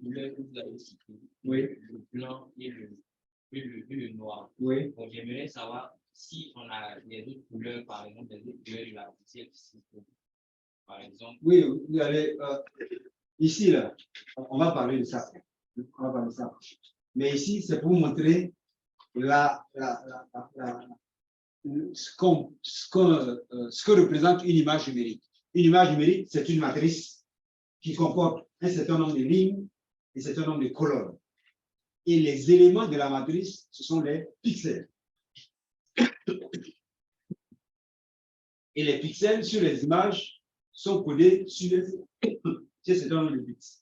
couleurs que vous avez citées, Oui. le blanc et le noir. Oui. Donc, j'aimerais savoir si on a des autres couleurs, par exemple, des autres couleurs de la poussière ici. Par exemple. Oui, vous allez ici, là, on va parler de ça. On va parler de ça. Mais ici, c'est pour vous montrer ce que représente une image numérique. Une image numérique, c'est une matrice qui comporte un certain nombre de lignes et un certain nombre de colonnes. Et les éléments de la matrice, ce sont les pixels. Et les pixels sur les images sont codés sur un certain nombre de bits.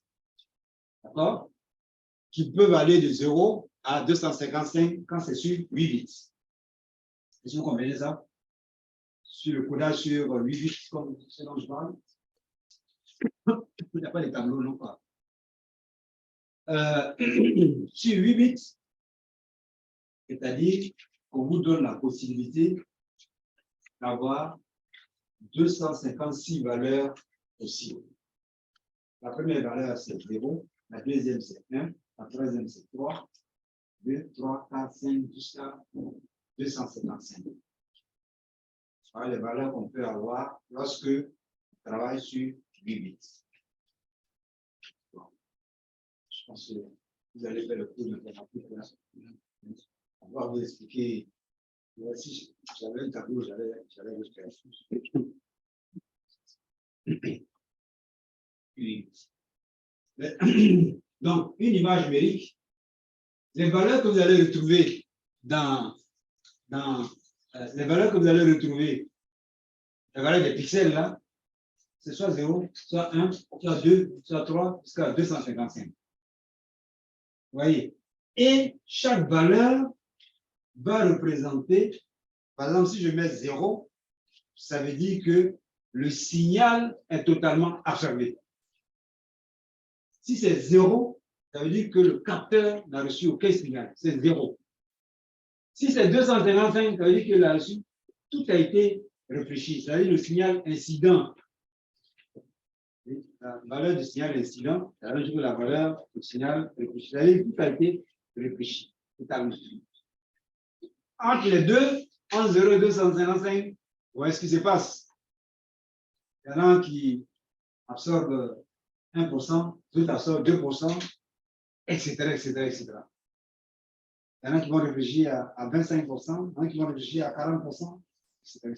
D'accord? Qui peuvent aller de 0 à 255 quand c'est sur 8 bits. Est-ce que vous comprenez ça? Sur le codage sur 8 bits, comme ce dont je parle. Il n'y a pas de tableau, non pas. Sur 8 bits, c'est-à-dire qu'on vous donne la possibilité d'avoir 256 valeurs possibles. La première valeur, c'est 0, la deuxième, c'est 1, la troisième, c'est 3, 2, 3, 4, 5, jusqu'à 255. Voilà les valeurs qu'on peut avoir lorsque on travaille sur 8 bits. Bon. Je pense que vous allez faire le cours de mathématiques. On va vous expliquer. Voici, j'avais un tableau, j'allais juste faire. Donc, une image numérique, les valeurs que vous allez retrouver les valeurs que vous allez retrouver, les valeurs des pixels là, c'est soit 0, soit 1, soit 2, soit 3, jusqu'à 255. Vous voyez? Et chaque valeur va représenter, par exemple, si je mets 0, ça veut dire que le signal est totalement absorbé. Si c'est 0, ça veut dire que le capteur n'a reçu aucun signal. C'est 0. Si c'est 255, ça veut dire qu'il a reçu, tout a été réfléchi. C'est-à-dire le signal incident. La valeur du signal incident, c'est la même chose que la valeur du signal réfléchi. C'est-à-dire que tout a été réfléchi. Totalement. Entre les deux, entre 0 et 255, voyez ce qui se passe. Il y en a un qui absorbe 1%, d'autres absorbent 2%, etc., etc., etc. Il y en a qui vont réfléchir à 25%, il y en a qui vont réfléchir à 40%, etc.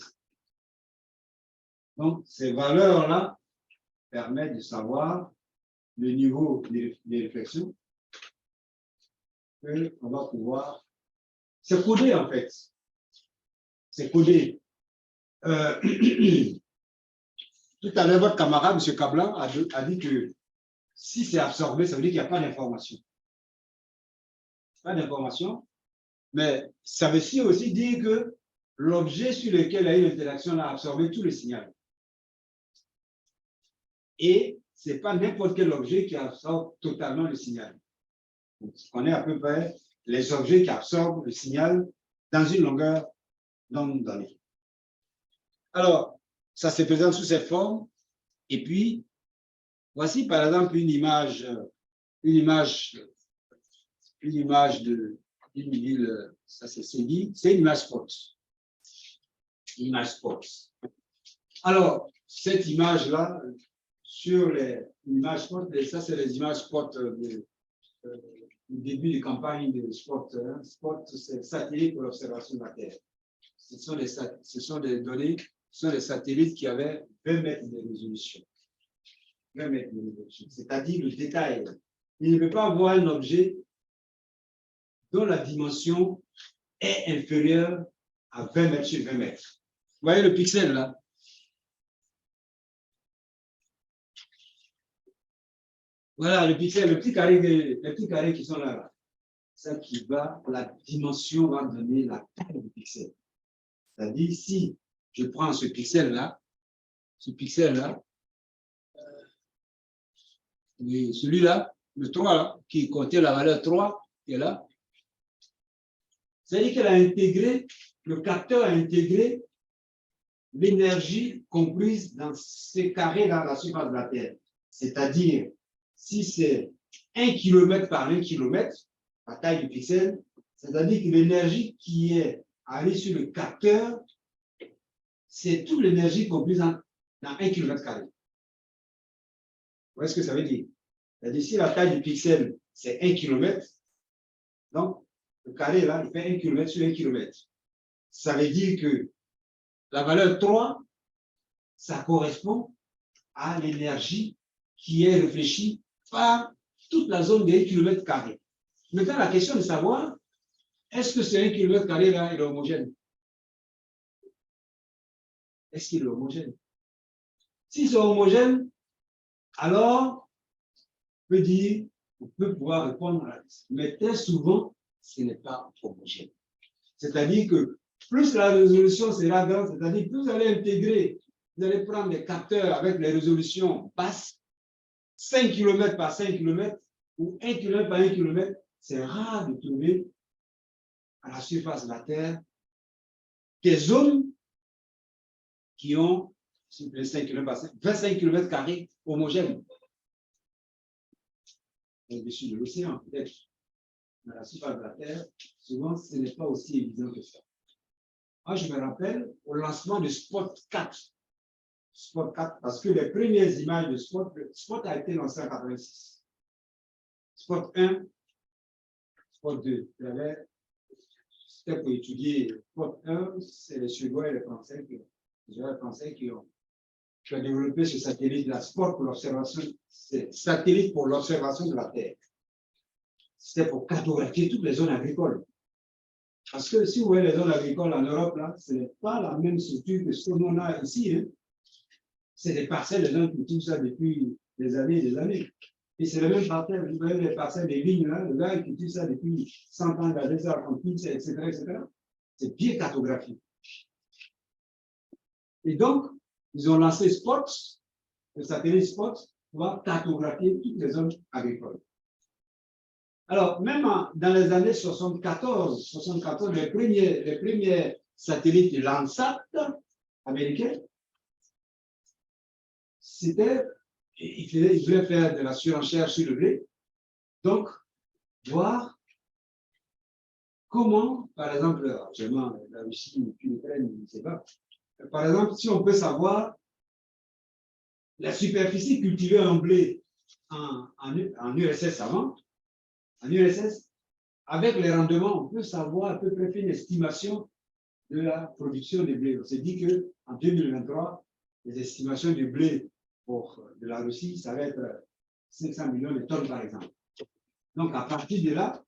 Donc, ces valeurs-là permettent de savoir le niveau des réflexions qu'on va pouvoir. C'est codé, en fait. C'est codé. Tout à l'heure, votre camarade, M. Kablan, a dit que si c'est absorbé, ça veut dire qu'il n'y a pas d'information. Pas d'information, mais ça veut aussi dire que l'objet sur lequel il y a eu l'interaction a absorbé tout le signal. Et ce n'est pas n'importe quel objet qui absorbe totalement le signal. On connaît à peu près les objets qui absorbent le signal dans une longueur d'onde donnée. Alors, ça se présente sous cette forme. Et puis, voici par exemple une image d'une ville, ça c'est dit, c'est une image spot. Une image spot. Alors, cette image-là, sur les images spot, ça c'est les images spot du début de campagne de spot. Spot, c'est satellite pour l'observation de la Terre. Ce sont des données, ce sont des satellites qui avaient 20 mètres de résolution. 20 mètres de résolution, c'est-à-dire le détail. Il ne peut pas avoir un objet dont la dimension est inférieure à 20 mètres sur 20 mètres. Vous voyez le pixel là? Voilà le pixel, les petits carrés qui sont là. Ça qui va, la dimension va donner la taille du pixel. C'est-à-dire, si je prends ce pixel-là, celui-là, le 3, là, qui contient la valeur 3, qui est là, c'est-à-dire qu'elle a intégré, le capteur a intégré l'énergie comprise dans ces carrés dans la surface de la Terre. C'est-à-dire, si c'est 1 km par 1 km, la taille du pixel, c'est-à-dire que l'énergie qui est allée sur le capteur, c'est toute l'énergie comprise dans 1 km². Vous voyez ce que ça veut dire? C'est-à-dire, si la taille du pixel, c'est 1 km, donc le carré là, il fait 1 km sur 1 km. Ça veut dire que la valeur 3, ça correspond à l'énergie qui est réfléchie par toute la zone de 1 km². Maintenant, la question de savoir, est-ce que ce 1 km² là est homogène? Est-ce qu'il est homogène? Si c'est homogène, alors, on peut pouvoir répondre à la question. Mais très souvent, ce n'est pas homogène. C'est-à-dire que plus la résolution sera grande, c'est-à-dire plus vous allez intégrer, vous allez prendre des capteurs avec les résolutions basses, 5 km par 5 km ou 1 km par 1 km, c'est rare de trouver à la surface de la Terre des zones qui ont, sur les 5 km par 5, 25 km² homogènes. Au-dessus de l'océan, peut-être. À la surface de la Terre, souvent, ce n'est pas aussi évident que ça. Moi, je me rappelle au lancement de Spot 4. Spot 4, parce que les premières images de Spot a été lancé en 1986. Spot 1, Spot 2. C'était pour étudier Spot 1, c'est les Suédois et les Français qui ont développé ce satellite, la Spot pour l'observation, c'est satellite pour l'observation de la Terre. C'était pour cartographier toutes les zones agricoles. Parce que si vous voyez les zones agricoles en Europe, là, ce n'est pas la même structure que ce qu'on a ici. Hein. c'est des parcelles, les gens cultivent ça depuis des années et des années. Et c'est le même parcelle, vous voyez les parcelles des vignes là, le gars cultive ça depuis 100 ans, il a des arbres, etc., etc. C'est bien cartographié. Et donc, ils ont lancé Spot, le satellite Spot, pour cartographier toutes les zones agricoles. Alors, même dans les années 74, les premiers satellites Landsat américains, c'était, ils voulaient faire de la surenchère sur le blé, donc voir comment, par exemple, actuellement, la Russie, l'Ukraine, je ne sais pas, par exemple, si on peut savoir la superficie cultivée en blé en URSS avant, en URSS, avec les rendements, on peut savoir à peu près faire une estimation de la production de blé. On s'est dit qu'en 2023, les estimations du blé de la Russie, ça va être 500 millions de tonnes, par exemple. Donc, à partir de là,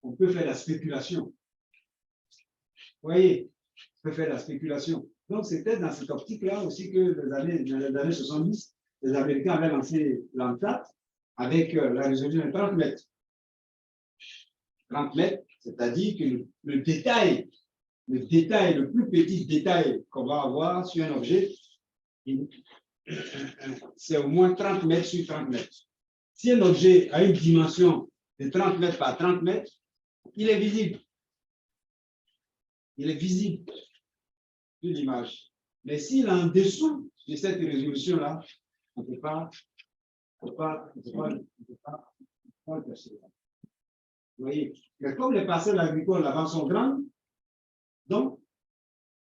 on peut faire la spéculation. Vous voyez, on peut faire la spéculation. Donc, c'était dans cette optique-là aussi que dans les années 70, les Américains avaient lancé Landsat avec la résolution de 30 mètres. 30 mètres, c'est-à-dire que le détail, le plus petit détail qu'on va avoir sur un objet, c'est au moins 30 mètres sur 30 mètres. Si un objet a une dimension de 30 mètres par 30 mètres, il est visible. Il est visible de l'image. Mais s'il est en dessous de cette résolution-là, on ne peut pas le percevoir. Vous voyez, mais comme les parcelles agricoles là-bas sont grandes, donc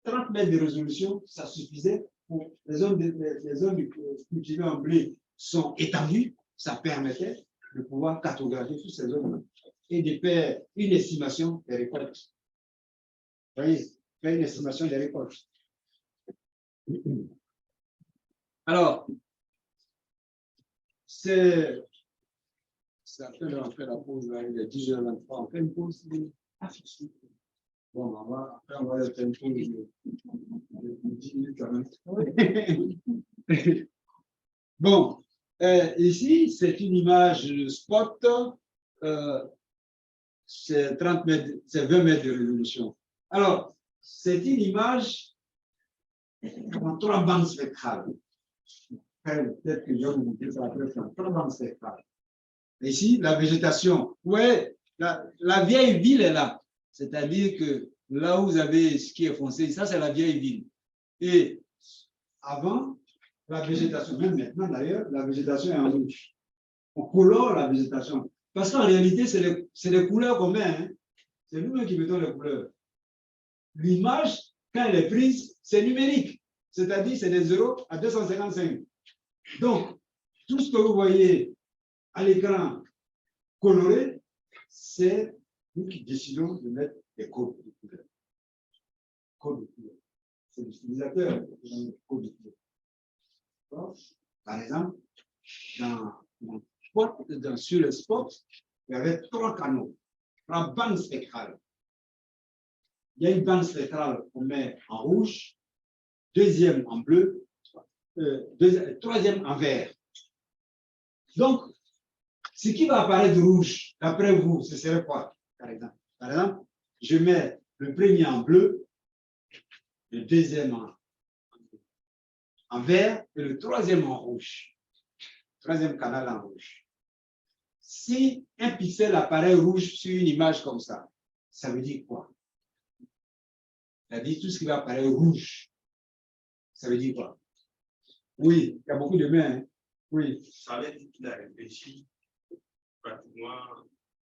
30 mètres de résolution, ça suffisait pour les zones cultivées en blé sont étendues, ça permettait de pouvoir cartographier toutes ces zones et de faire une estimation des récoltes. Vous voyez, faire une estimation des récoltes. Alors, c'est on fait la pause là, il est 10h23, on fait une pause. Bon, après on va faire une pause de 10 minutes quand même. Bon, ici, c'est une image Spot, c'est 30 mètres, c'est 20 mètres de résolution. Alors, c'est une image en 3 bandes spectrales. Peut-être que je vais vous montrer ça après, 3 bandes spectrales. Ici, la végétation. Ouais, la vieille ville est là. C'est-à-dire que là où vous avez ce qui est foncé, ça c'est la vieille ville. Et avant, la végétation, même maintenant d'ailleurs, la végétation est en rouge. On colore la végétation. Parce qu'en réalité, c'est les couleurs qu'on met. Hein. C'est nous-mêmes qui mettons les couleurs. L'image, quand elle est prise, c'est numérique. C'est-à-dire c'est des 0 à 255. Donc, tout ce que vous voyez à l'écran coloré, c'est nous qui décidons de mettre des codes de couleurs. Codes de couleurs. C'est l'utilisateur qui met des codes de couleurs. Par exemple, sur le Spot, il y avait 3 canaux, 3 bandes spectrales. Il y a une bande spectrale qu'on met en rouge, deuxième en bleu, troisième en vert. Donc, ce qui va apparaître rouge, d'après vous, ce serait quoi, par exemple? Par exemple, je mets le premier en bleu, le deuxième en vert et le troisième en rouge. Troisième canal en rouge. Si un pixel apparaît rouge sur une image comme ça veut dire quoi? Ça veut dire tout ce qui va apparaître rouge. Ça veut dire quoi? Oui, il y a beaucoup de mains. Hein? Oui. Ça veut dire qu'il a réfléchi pratiquement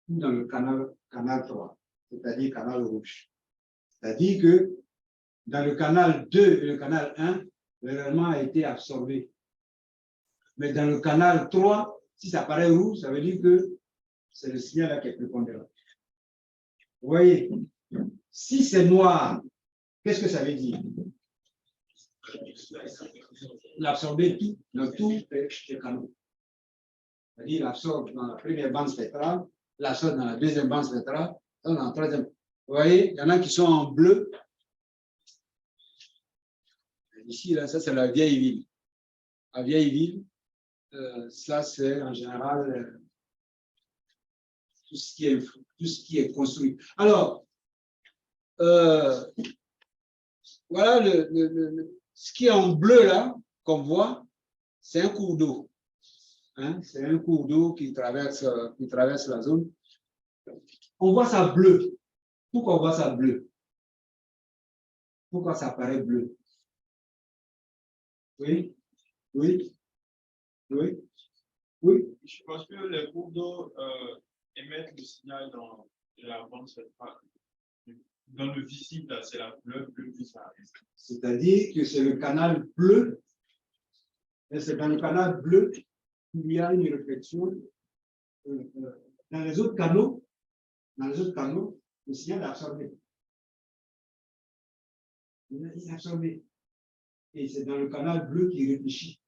dans le canal 3, c'est-à-dire canal rouge. C'est-à-dire que dans le canal 2 et le canal 1, l'élément a été absorbé. Mais dans le canal 3, si ça paraît rouge, ça veut dire que c'est le signal là qui est prépondérant. Vous voyez, si c'est noir, qu'est-ce que ça veut dire? L'absorber tout, dans tous les canaux. C'est-à-dire l'absorbe dans la première bande spectrale, l'absorbe dans la deuxième bande spectrale, dans la troisième. Vous voyez, il y en a qui sont en bleu. Ici, là, ça c'est la vieille ville. à Vieilleville, ça c'est en général tout ce qui est construit. Alors, voilà ce qui est en bleu là, qu'on voit, c'est un cours d'eau. Hein? C'est un cours d'eau qui traverse la zone. On voit ça bleu. Pourquoi on voit ça bleu? Pourquoi ça paraît bleu? Oui, oui, oui, oui. Je pense que les cours d'eau émettent le signal dans la bande centrale. Dans le visible, c'est la couleur bleue qui s'arrête. C'est-à-dire que c'est le canal bleu, et c'est dans le canal bleu qu'il y a une réflexion. Dans les autres canaux, le signal est absorbé. Il est absorbé. Et c'est dans le canal bleu qui réfléchit.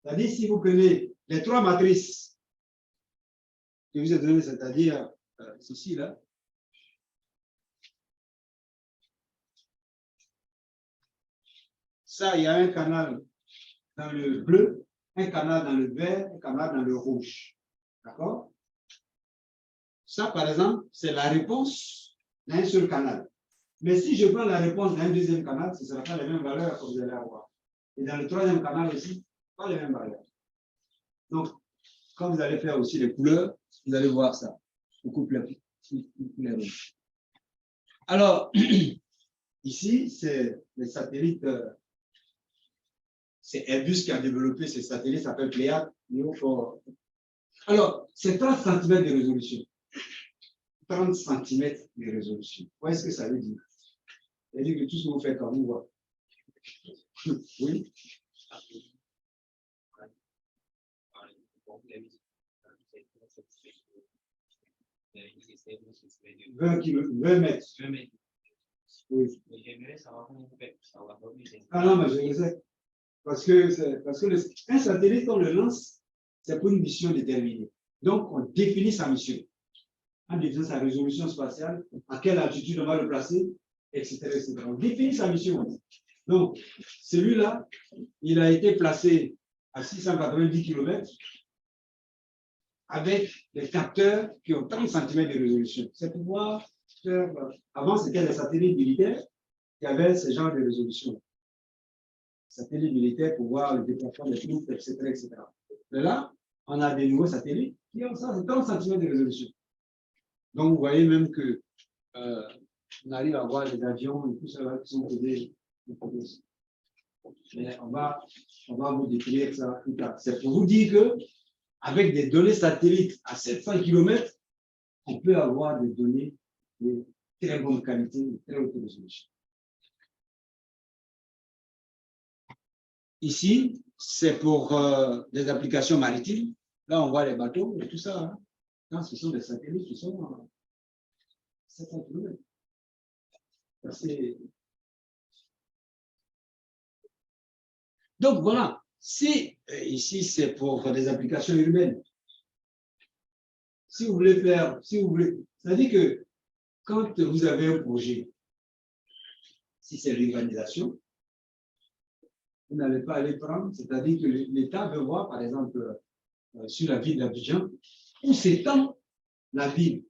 C'est-à-dire, si vous prenez les trois matrices que je vous ai données, c'est-à-dire ceci là, ça, il y a un canal dans le bleu, un canal dans le vert, un canal dans le rouge. D'accord? Ça, par exemple, c'est la réponse d'un seul canal. Mais si je prends la réponse d'un deuxième canal, ce ne sera pas les mêmes valeurs que vous allez avoir. Et dans le troisième canal aussi, pas les mêmes valeurs. Donc, quand vous allez faire aussi les couleurs, vous allez voir ça. Beaucoup plus rouge. Alors, ici, c'est les satellites. C'est Airbus qui a développé ces satellites, ça s'appelle Pléiades. Alors, c'est 30 cm de résolution. 30 cm de résolution. Où est-ce que ça veut dire? Ça veut dire que tout ce que vous faites quand vous voyez. Oui. 20 mètres. Oui. Ah non, mais je le sais. Parce que un satellite, on le lance, c'est pour une mission déterminée. Donc, on définit sa mission. En définissant sa résolution spatiale, à quelle altitude on va le placer, etc., etc. On définit sa mission. Donc, celui-là, il a été placé à 690 km avec des capteurs qui ont 30 cm de résolution. C'est pour pouvoir faire. Avant, c'était des satellites militaires qui avaient ce genre de résolution. Satellites militaires pour voir le déplacement des troupes, etc., etc. Mais là, on a des nouveaux satellites qui ont ça, 30 cm de résolution. Donc, vous voyez même que on arrive à voir les avions et tout ça qui sont posés. Mais on va vous décrire ça plus tard. C'est pour vous dire que avec des données satellites à 700 km, on peut avoir des données de très bonne qualité, de très haute résolution. Ici, c'est pour des applications maritimes. Là, on voit les bateaux et tout ça. Hein. Là, ce sont des satellites qui sont à 700 km. Donc, voilà. Si, ici, c'est pour des applications urbaines. Si vous voulez faire, c'est-à-dire que quand vous avez un projet, si c'est l'urbanisation, vous n'allez pas aller prendre, c'est-à-dire que l'État veut voir, par exemple, sur la ville d'Abidjan, où s'étend la ville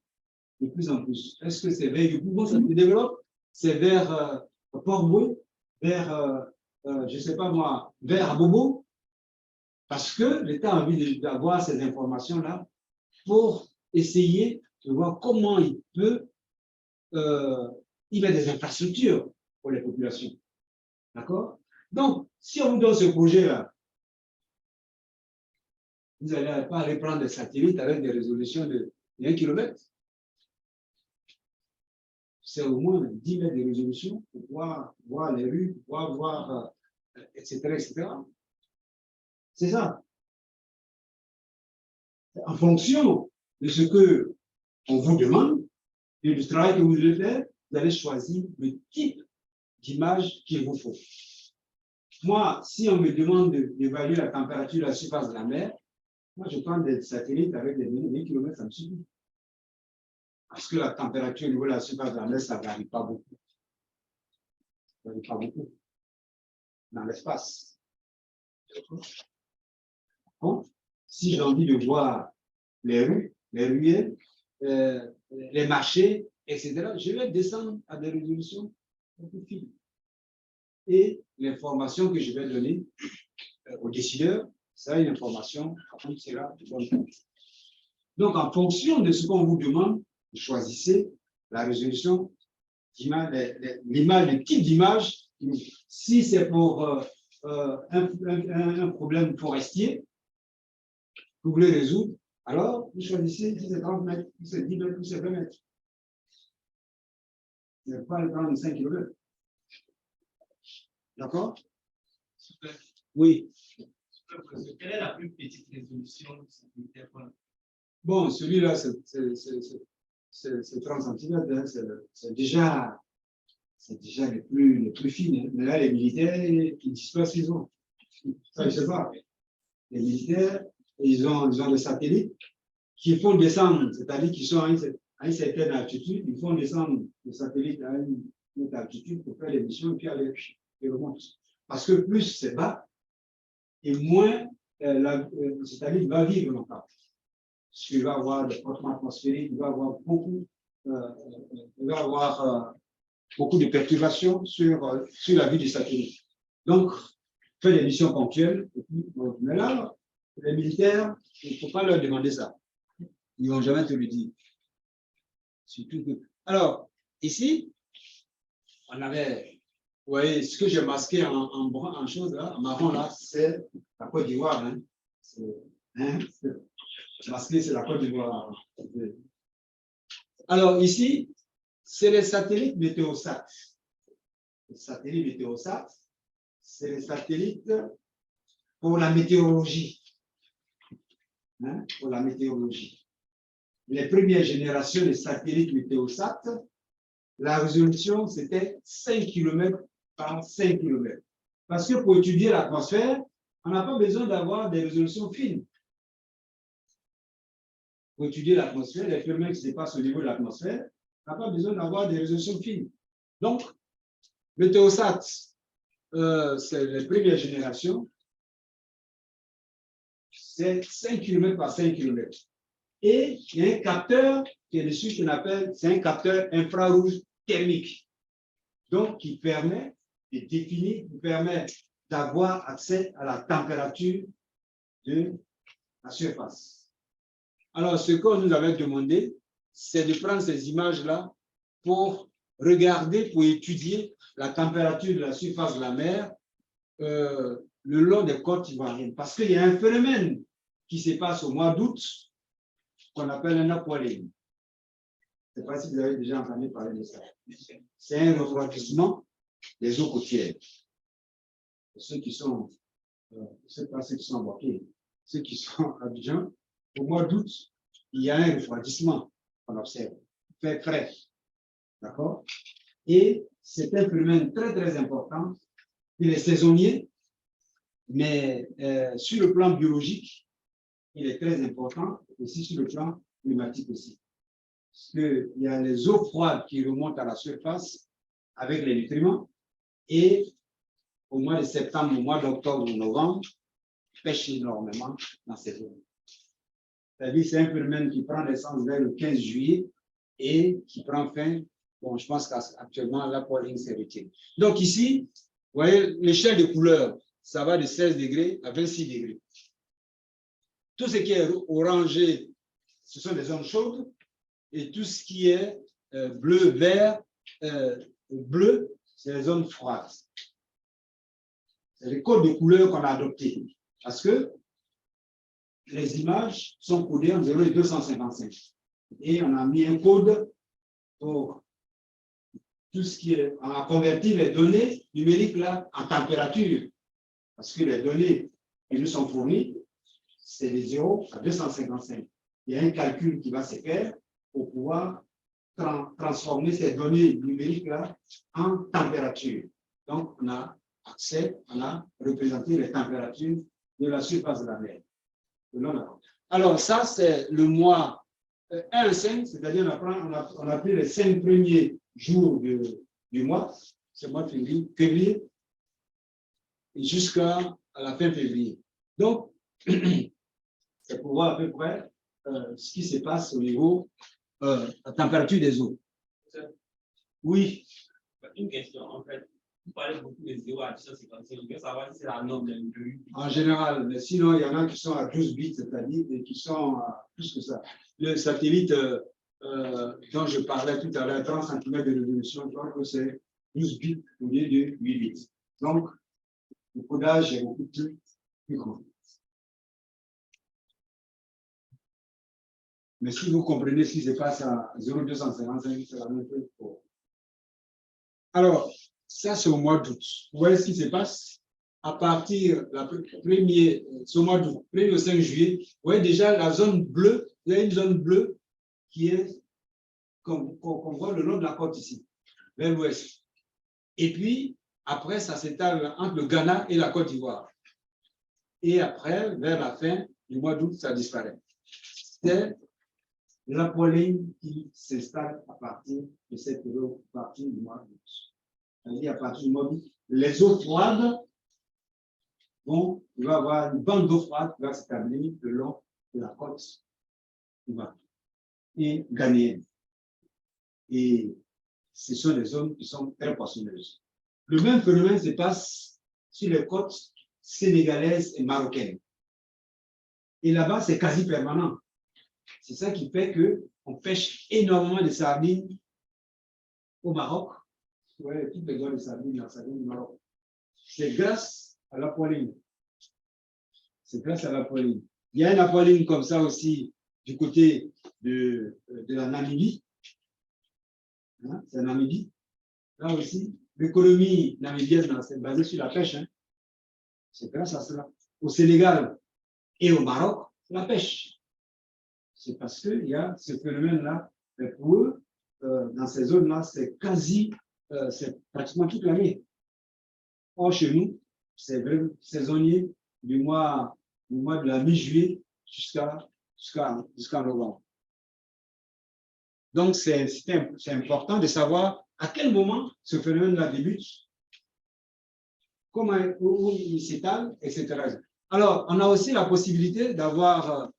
de plus en plus. Est-ce que c'est vers Yopougon, ça se développe? C'est vers Port-Boué, vers, je ne sais pas moi, vers Abobo? Parce que l'État a envie d'avoir ces informations-là pour essayer de voir comment il peut y mettre des infrastructures pour les populations. D'accord? Donc, si on vous donne ce projet-là, vous n'allez pas aller prendre des satellites avec des résolutions de 1 km. C'est au moins 10 mètres de résolution pour pouvoir voir les rues, pour pouvoir voir, etc., etc. C'est ça. En fonction de ce que on vous demande et du travail que vous devez faire, vous allez choisir le type d'image qu'il vous faut. Moi, si on me demande d'évaluer la température de la surface de la mer, moi, je prends des satellites avec des données 1 km, ça me suffit. Parce que la température au niveau de la surface de la mer, ça ne varie pas beaucoup. Ça ne varie pas beaucoup dans l'espace. Bon, si j'ai envie de voir les rues, les ruelles, les marchés, etc., je vais descendre à des résolutions beaucoup fines. Et l'information que je vais donner aux décideurs, c'est une information qui sera bonne. Donc, en fonction de ce qu'on vous demande, vous choisissez la résolution, l'image, le type d'image. Si c'est pour un problème forestier que vous voulez résoudre, alors vous choisissez si c'est 30 mètres, si c'est 10 mètres, si c'est 20 mètres. Ce n'est pas le 35 km. D'accord? Oui. Quelle est la plus petite résolution? Bon, celui-là, c'est 30 cm. Hein, c'est déjà les plus fines. Hein. Mais là, les militaires, ils disent pas ce qu'ils ont. Ça, je ne sais pas. Les militaires, ils ont des satellites qui font descendre, c'est-à-dire qu'ils sont à une certaine altitude, ils font descendre le satellite à une autre altitude pour faire les missions et puis aller et remonter. Parce que plus c'est bas, et moins le satellite va vivre longtemps. Parce qu'il va avoir des frottements atmosphériques, il va avoir beaucoup de perturbations sur la vie du satellite. Donc, faire des missions ponctuelles. Mais là, les militaires, il ne faut pas leur demander ça. Ils ne vont jamais te le dire. Surtout que... Alors, ici, on avait... Vous voyez, ce que j'ai masqué en chose, là, en marron, là, c'est la Côte d'Ivoire. Hein. Masqué, c'est la Côte d'Ivoire. Alors, ici, c'est les satellites Météosat. Les satellites Météosat, c'est les satellites pour la météorologie. Hein, pour la météorologie. Les premières générations de satellites Météosat, la résolution, c'était 5 km par 5 km. Parce que pour étudier l'atmosphère, on n'a pas besoin d'avoir des résolutions fines. Pour étudier l'atmosphère, les phénomènes qui se passent au niveau de l'atmosphère, on n'a pas besoin d'avoir des résolutions fines. Donc, Météosat, c'est les premières générations, c'est 5 km par 5 km. Et il y a un capteur qui est dessus qu'on appelle, c'est un capteur infrarouge thermique. Donc, qui permet de définir, qui permet d'avoir accès à la température de la surface. Alors, ce qu'on nous avait demandé, c'est de prendre ces images-là pour regarder, pour étudier la température de la surface de la mer le long des côtes ivoiriennes. Parce qu'il y a un phénomène qui se passe au mois d'août qu'on appelle un aqualine. Je ne sais pas si vous avez déjà entendu parler de ça. C'est un refroidissement des eaux côtières. Ceux qui sont, ceux qui sont embarqués, ceux qui sont à Abidjan, au mois d'août, il y a un refroidissement qu'on observe. Il fait frais. D'accord? Et c'est un phénomène très, très important. Il est saisonnier, mais sur le plan biologique, il est très important, aussi sur le plan climatique aussi. Parce qu'il y a les eaux froides qui remontent à la surface avec les nutriments, et au mois de septembre, au mois d'octobre ou novembre, pêchent énormément dans ces zones. C'est-à-dire c'est un phénomène qui prend naissance vers le 15 juillet et qui prend fin, bon, je pense qu'actuellement, la poiline s'est retirée. Donc ici, vous voyez, l'échelle de couleur, ça va de 16 degrés à 26 degrés. Tout ce qui est orangé, ce sont des zones chaudes, et tout ce qui est bleu, vert, bleu, c'est les zones froides. C'est les codes de couleur qu'on a adoptés. Parce que les images sont codées en 0 et 255. Et on a mis un code pour tout ce qui est, on a converti les données numériques là en température. Parce que les données qui nous sont fournies, c'est de 0 à 255. Il y a un calcul qui va se faire pour pouvoir transformer ces données numériques là en température. Donc, on a accès, on a représenté les températures de la surface de la mer. Alors, ça, c'est le mois 1-5, c'est-à-dire on a pris les 5 premiers jours du mois, c'est le mois de février, jusqu'à à la fin février. Donc, c'est pour voir à peu près ce qui se passe au niveau de la température des eaux. Oui. Une question, en fait. Vous parlez beaucoup des eaux à 256. Je veux savoir si c'est la norme de en général, mais sinon, il y en a qui sont à 12 bits, c'est-à-dire et qui sont à plus que ça. Le satellite dont je parlais tout à l'heure, 30 cm de résolution, je crois que c'est 12 bits au lieu de 8 bits. Donc, le codage est beaucoup plus grand. Mais si vous comprenez ce qui se passe à 0,255, c'est la même chose pour. Alors, ça, c'est au mois d'août. Vous voyez ce qui se passe à partir c'est au mois d'août, 1er au 5 juillet. Vous voyez déjà la zone bleue, il y a une zone bleue qui est, qu'on voit le long de la côte ici, vers l'ouest. Et puis, après, ça s'étale entre le Ghana et la Côte d'Ivoire. Et après, vers la fin du mois d'août, ça disparaît. C'est l'apoline qui s'installe à partir de cette période, à partir du mois d'août. C'est-à-dire à partir du mois d'août, les eaux froides vont, il va y avoir une bande d'eau froide qui va s'établir le long de la côte d'Ivoire et ghanéenne. Et ce sont des zones qui sont très poissonneuses. Le même phénomène se passe sur les côtes sénégalaises et marocaines. Et là-bas, c'est quasi permanent. C'est ça qui fait qu'on pêche énormément de sardines au Maroc. Vous voyez, toutes les zones de sardines, la sardine du Maroc. C'est grâce à la poiline. C'est grâce à la poiline. Il y a une apoline comme ça aussi du côté de la Namibie. Hein, c'est la Namibie. Là aussi, l'économie namibienne, c'est basée sur la pêche. Hein. C'est grâce à cela. Au Sénégal et au Maroc, la pêche. C'est parce qu'il y a ce phénomène-là. Mais pour eux, dans ces zones-là, c'est c'est pratiquement toute l'année. Or, chez nous, c'est vraiment saisonnier du mois de la mi-juillet jusqu'à novembre. Donc, c'est important de savoir à quel moment ce phénomène-là débute, comment où il s'étale, etc. Alors, on a aussi la possibilité d'avoir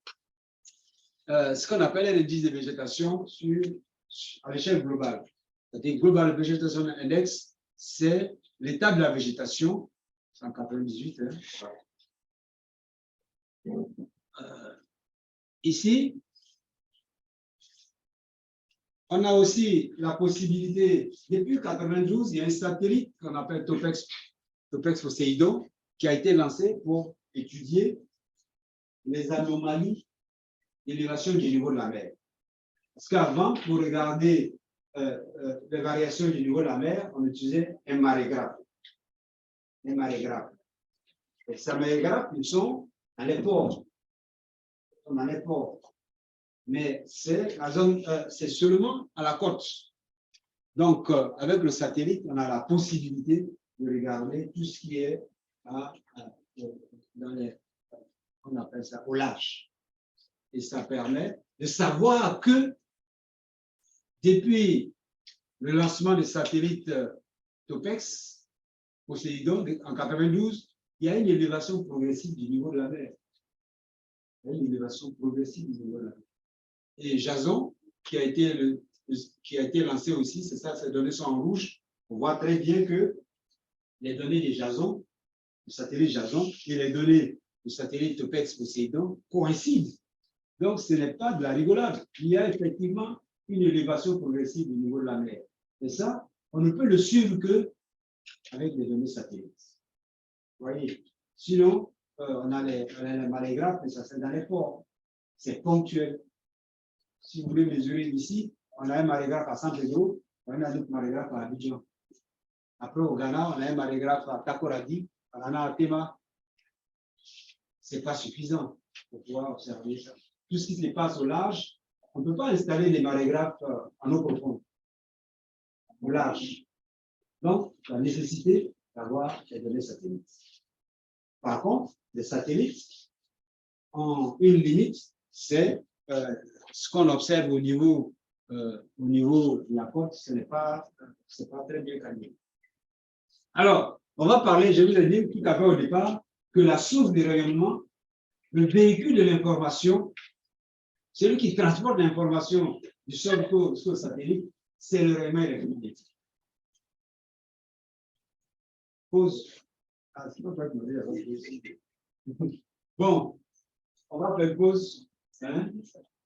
ce qu'on appelle l'indice de végétation à l'échelle globale. C'est-à-dire Global Vegetation Index, c'est l'état de la végétation, 198. Ici, on a aussi la possibilité, depuis 1992, il y a un satellite qu'on appelle Topex Poseidon, qui a été lancé pour étudier les anomalies d'élévation du niveau de la mer. Parce qu'avant, pour regarder les variations du niveau de la mer, on utilisait un marégraphe. Un marégraphe. Et ces marégraphes, ils sont dans les ports. Ils sont dans les ports. Mais c'est seulement à la côte. Donc, avec le satellite, on a la possibilité de regarder tout ce qui est dans les, on appelle ça, au large. Et ça permet de savoir que depuis le lancement des satellites Topex, Poséidon, en 92, il y a une élévation progressive du niveau de la mer. Il y a une élévation progressive du niveau de la mer. Et Jason, qui a été lancé aussi, c'est ça, ces données sont en rouge. On voit très bien que les données de Jason, du satellite Jason, et les données du satellite Topex Poséidon coïncident. Donc, ce n'est pas de la rigolade. Il y a effectivement une élévation progressive du niveau de la mer. Et ça, on ne peut le suivre qu'avec les données satellites. Vous voyez? Sinon, on a les marégraphes, mais ça c'est dans les ports. C'est ponctuel. Si vous voulez mesurer ici, on a un marégraphe à San Pedro, on a un autre marégraphe à Abidjan. Après, au Ghana, on a un marégraphe à Takoradi, on en a à Tema. Ce n'est pas suffisant pour pouvoir observer ça. Tout ce qui se passe au large, on ne peut pas installer des marégraphes en eau profonde, au large. Donc, la nécessité d'avoir des données satellites. Par contre, les satellites ont une limite, c'est ce qu'on observe au niveau de la côte, ce n'est pas très bien calmé. Alors, on va parler, je vous ai dit tout à fait au départ, que la source du rayonnement, le véhicule de l'information, celui qui transporte l'information du sol jusqu'au satellite, c'est le rayonnement électromagnétique. Pause. Ah, c'est pas bon, on va faire pause. Hein?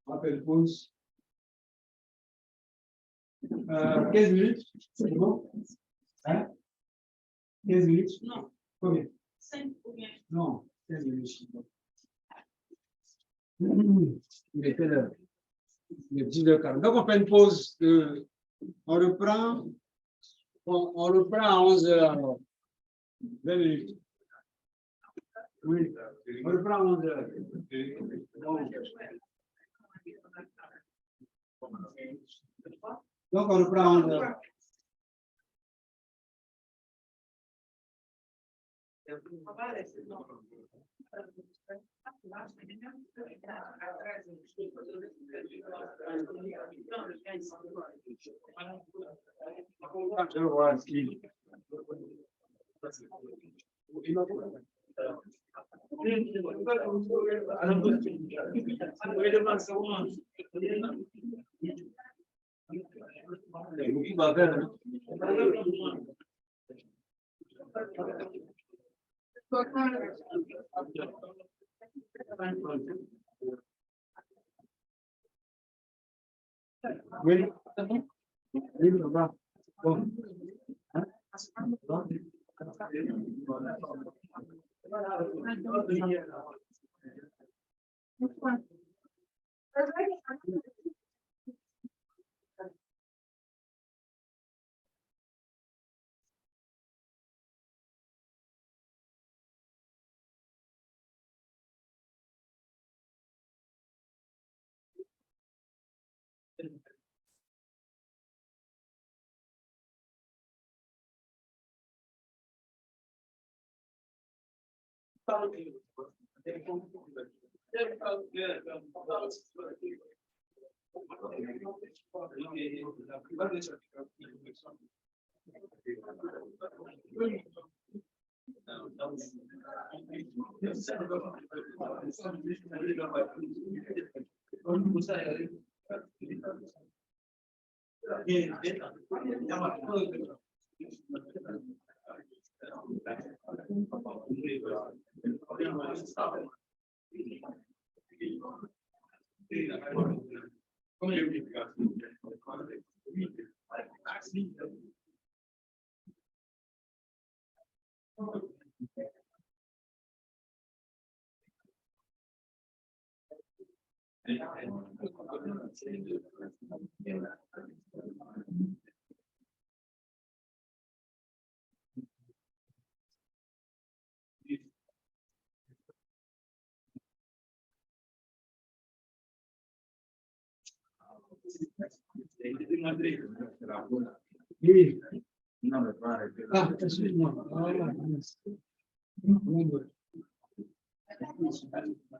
On va faire pause. 15 minutes, c'est bon? Hein? 15 minutes? Non. Combien? 5 ou bien? Non, 15 minutes. Il était l'heure. Il est 10h40. Donc, on fait une pause. On reprend à 11h. 20 minutes. Oui, on reprend à 11h. Donc, on reprend à 11h. Oui, oui, bon. Oui. Non, mais pas arrêter. Ah, excuse-moi.